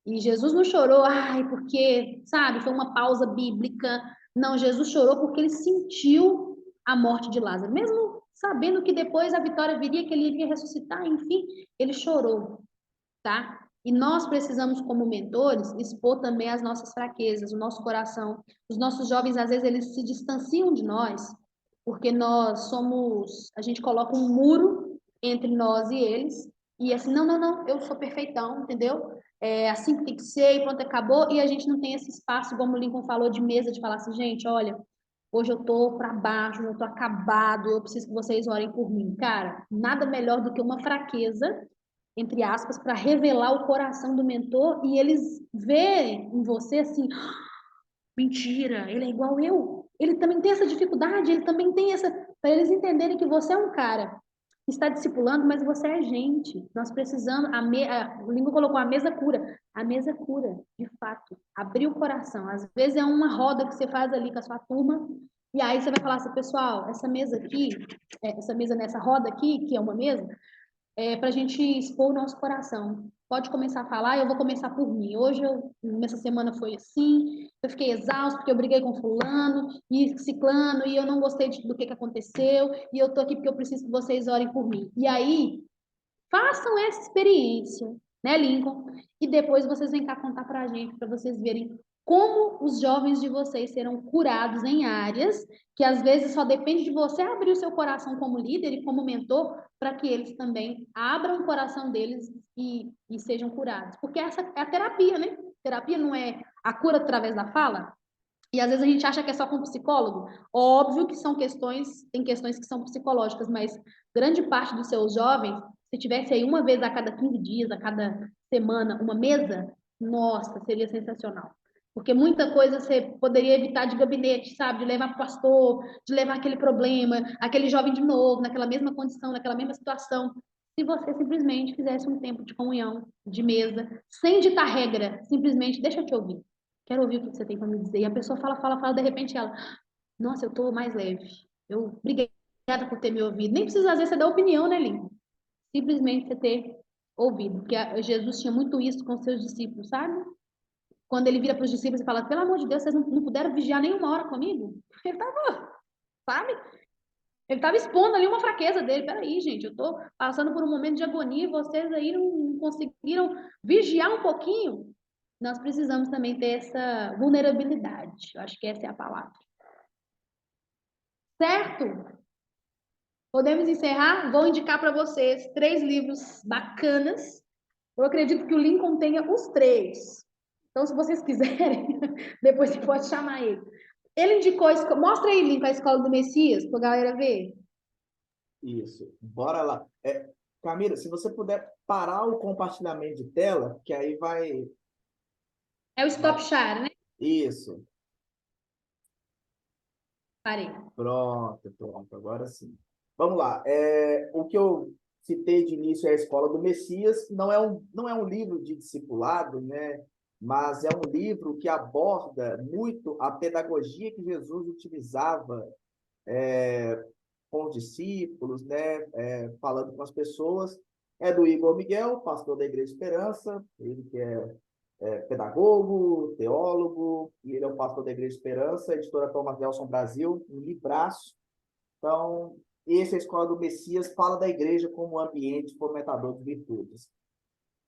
E Jesus não chorou, ai, porque, sabe, foi uma pausa bíblica. Não, Jesus chorou porque ele sentiu a morte de Lázaro. Mesmo sabendo que depois a vitória viria, que ele iria ressuscitar, enfim, ele chorou, tá? E nós precisamos, como mentores, expor também as nossas fraquezas, o nosso coração. Os nossos jovens, às vezes, eles se distanciam de nós, porque a gente coloca um muro entre nós e eles, e assim, não, eu sou perfeitão, entendeu? É assim que tem que ser, e pronto, acabou, e a gente não tem esse espaço, como o Lincoln falou, de mesa, de falar assim, gente, olha, hoje eu tô para baixo, eu tô acabado, eu preciso que vocês orem por mim. Cara, nada melhor do que uma fraqueza entre aspas, para revelar o coração do mentor e eles verem em você assim, mentira, ele é igual eu, ele também tem essa dificuldade, ele também tem essa... Para eles entenderem que você é um cara que está discipulando, mas você é gente. Nós precisamos... O Lingo colocou a mesa cura. A mesa cura, de fato. Abrir o coração. Às vezes é uma roda que você faz ali com a sua turma, e aí você vai falar assim, pessoal, essa mesa aqui, essa mesa nessa roda aqui, que é uma mesa, para a gente expor o nosso coração. Pode começar a falar, eu vou começar por mim. Hoje, nessa semana foi assim, eu fiquei exausto porque eu briguei com fulano e ciclano e eu não gostei do que aconteceu e eu tô aqui porque eu preciso que vocês orem por mim. E aí, façam essa experiência, né, Lincoln? E depois vocês vêm cá contar para a gente, para vocês verem como os jovens de vocês serão curados em áreas que às vezes só depende de você abrir o seu coração como líder e como mentor para que eles também abram o coração deles e sejam curados. Porque essa é a terapia, né? Terapia não é a cura através da fala. E às vezes a gente acha que é só com psicólogo. Óbvio que tem questões que são psicológicas, mas grande parte dos seus jovens, se tivesse aí uma vez a cada 15 dias, a cada semana, uma mesa, nossa, seria sensacional. Porque muita coisa você poderia evitar de gabinete, sabe? De levar para o pastor, de levar aquele problema, aquele jovem de novo, naquela mesma condição, naquela mesma situação. Se você simplesmente fizesse um tempo de comunhão, de mesa, sem ditar regra, simplesmente deixa eu te ouvir. Quero ouvir o que você tem para me dizer. E a pessoa fala, de repente ela, nossa, eu estou mais leve. Obrigada por ter me ouvido. Nem precisa, às vezes, você dar opinião, né, Lincoln? Simplesmente você ter ouvido. Porque Jesus tinha muito isso com os seus discípulos, sabe? Quando ele vira para os discípulos e fala, pelo amor de Deus, vocês não puderam vigiar nenhuma hora comigo? Ele estava, sabe? Ele estava expondo ali uma fraqueza dele. Peraí, gente, eu estou passando por um momento de agonia e vocês aí não conseguiram vigiar um pouquinho? Nós precisamos também ter essa vulnerabilidade. Eu acho que essa é a palavra. Certo? Podemos encerrar? Vou indicar para vocês 3 livros bacanas. Eu acredito que o Lincoln tenha os 3. Então, se vocês quiserem, depois você pode chamar ele. Ele indicou... Mostra aí, Lincoln, a Escola do Messias, para a galera ver. Isso, bora lá. Camila, se você puder parar o compartilhamento de tela, que aí vai... É o Stop Share, né? Isso, Parei. pronto, agora sim. Vamos lá. O que eu citei de início é a Escola do Messias. Não é um livro de discipulado, né? Mas é um livro que aborda muito a pedagogia que Jesus utilizava com os discípulos, né? Falando com as pessoas. É do Igor Miguel, pastor da Igreja Esperança, ele que é pedagogo, teólogo, e ele é o pastor da Igreja Esperança, editora Thomas Nelson Brasil, um livraço. Então, essa é a Escola do Messias, fala da igreja como ambiente fomentador de virtudes.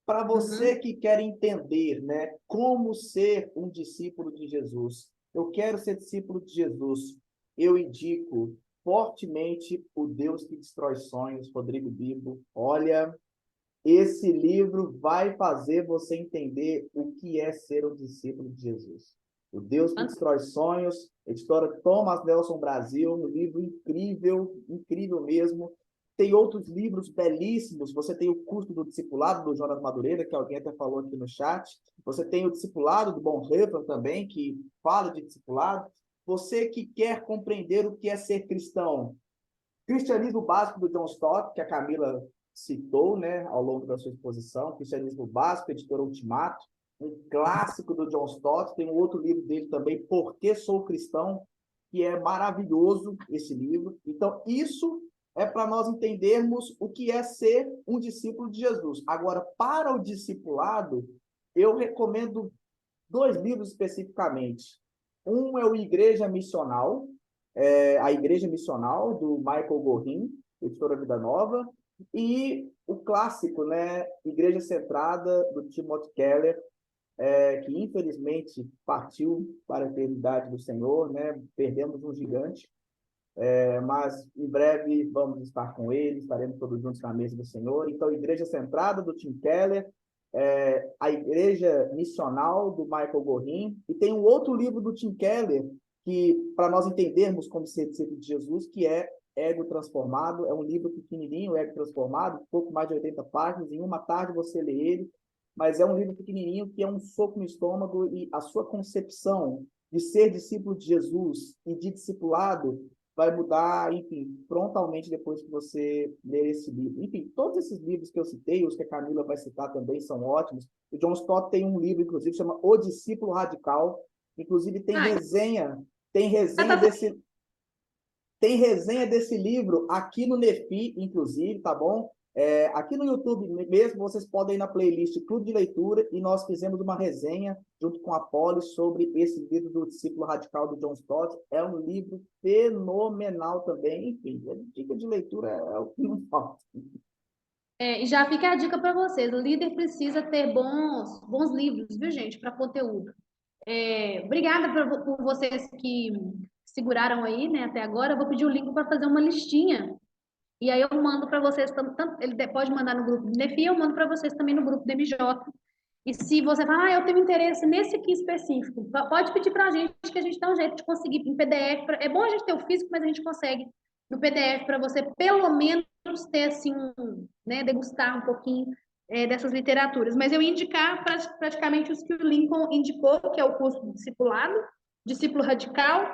Para você que quer entender, né, como ser um discípulo de Jesus, eu quero ser discípulo de Jesus, eu indico fortemente O Deus que Destrói Sonhos, Rodrigo Bibo. Olha, esse livro vai fazer você entender o que é ser um discípulo de Jesus. O Deus que Destrói Sonhos, editora Thomas Nelson Brasil, um livro incrível, incrível mesmo. Tem outros livros belíssimos. Você tem o Curso do Discipulado, do Jonas Madureira, que alguém até falou aqui no chat. Você tem o Discipulado, do Bonhoeffer também, que fala de discipulado. Você que quer compreender o que é ser cristão, Cristianismo Básico, do John Stott, que a Camila citou, né, ao longo da sua exposição, Cristianismo Básico, editora Ultimato, um clássico do John Stott. Tem um outro livro dele também, Por que Sou Cristão, que é maravilhoso esse livro. Então, isso é para nós entendermos o que é ser um discípulo de Jesus. Agora, para o discipulado, eu recomendo 2 livros especificamente. Um é o Igreja Missional, a Igreja Missional, do Michael Gorin, editora Vida Nova, e o clássico, né, Igreja Centrada, do Timothy Keller, que infelizmente partiu para a eternidade do Senhor, né? Perdemos um gigante, mas em breve vamos estar com ele, estaremos todos juntos na mesa do Senhor. Então, Igreja Centrada, do Tim Keller, a Igreja Missional, do Michael Gorin, e tem um outro livro do Tim Keller, que, para nós entendermos como ser discípulo de Jesus, que é Ego Transformado. É um livro pequenininho, Ego Transformado, pouco mais de 80 páginas, em uma tarde você lê ele, mas é um livro pequenininho que é um soco no estômago, e a sua concepção de ser discípulo de Jesus e de discipulado vai mudar, enfim, frontalmente depois que você ler esse livro. Enfim, todos esses livros que eu citei, os que a Camila vai citar também, são ótimos. O John Stott tem um livro, inclusive, chama O Discípulo Radical. Inclusive, tem Ai, resenha tá desse tem resenha desse livro aqui no Nefi, inclusive, tá bom? Aqui no YouTube mesmo, vocês podem ir na playlist Clube de Leitura, e nós fizemos uma resenha junto com a Polly sobre esse livro do Discípulo Radical do John Stott. É um livro fenomenal também. Enfim, a dica de leitura é o que não falta. E já fica a dica para vocês: o líder precisa ter bons livros, viu, gente, para conteúdo. Obrigada por vocês que seguraram aí, né, até agora. Eu vou pedir o link para fazer uma listinha. E aí eu mando para vocês, ele pode mandar no grupo do Nefi, eu mando para vocês também no grupo do MJ. E se você falar, eu tenho interesse nesse aqui específico, pode pedir para a gente, que a gente dá um jeito de conseguir em PDF. É bom a gente ter o físico, mas a gente consegue no PDF para você, pelo menos, ter assim, né, degustar um pouquinho dessas literaturas. Mas eu ia indicar praticamente os que o Lincoln indicou, que é o curso do discipulado, Discípulo Radical,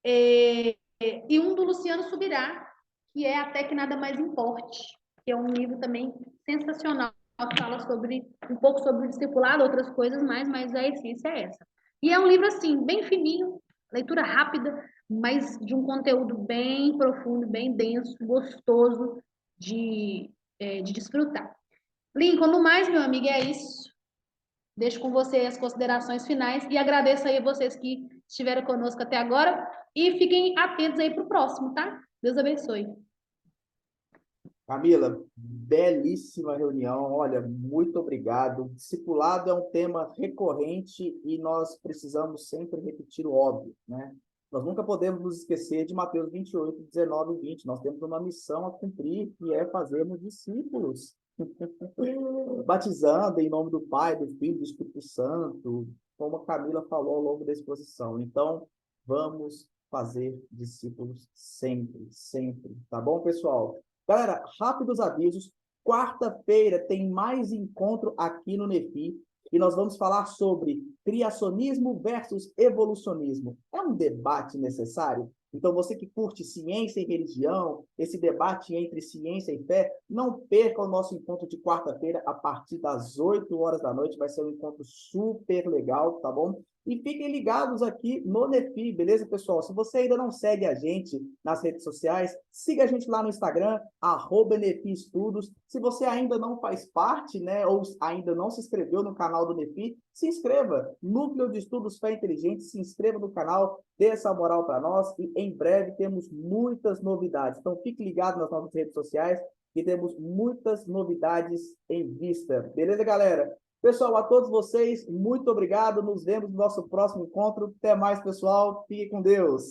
e um do Luciano Subirá, que é Até que Nada Mais Importe, que é um livro também sensacional, que fala um pouco sobre o discipulado, outras coisas mais, mas a essência é essa. E é um livro, assim, bem fininho, leitura rápida, mas de um conteúdo bem profundo, bem denso, gostoso de desfrutar. Lincoln, no mais, meu amigo, é isso. Deixo com você as considerações finais e agradeço aí a vocês que estiveram conosco até agora e fiquem atentos aí para o próximo, tá? Deus abençoe. Camila, belíssima reunião. Olha, muito obrigado. Discipulado é um tema recorrente e nós precisamos sempre repetir o óbvio, né? Nós nunca podemos nos esquecer de Mateus 28, 19 e 20. Nós temos uma missão a cumprir, que é fazermos discípulos. Batizando em nome do Pai, do Filho e do Espírito Santo, como a Camila falou ao longo da exposição. Então, vamos fazer discípulos sempre, sempre. Tá bom, pessoal? Galera, rápidos avisos. Quarta-feira tem mais encontro aqui no Nefi e nós vamos falar sobre criacionismo versus evolucionismo. É um debate necessário? Então, você que curte ciência e religião, esse debate entre ciência e fé, não perca o nosso encontro de quarta-feira a partir das 8 horas da noite. Vai ser um encontro super legal, tá bom? E fiquem ligados aqui no Nefi, beleza, pessoal? Se você ainda não segue a gente nas redes sociais, siga a gente lá no Instagram, @Nefi Estudos. Se você ainda não faz parte, né, ou ainda não se inscreveu no canal do Nefi, se inscreva. Núcleo de Estudos Fé Inteligente, se inscreva no canal, dê essa moral para nós e em breve temos muitas novidades. Então fique ligado nas nossas redes sociais que temos muitas novidades em vista. Beleza, galera? Pessoal, a todos vocês, muito obrigado. Nos vemos no nosso próximo encontro. Até mais, pessoal. Fiquem com Deus.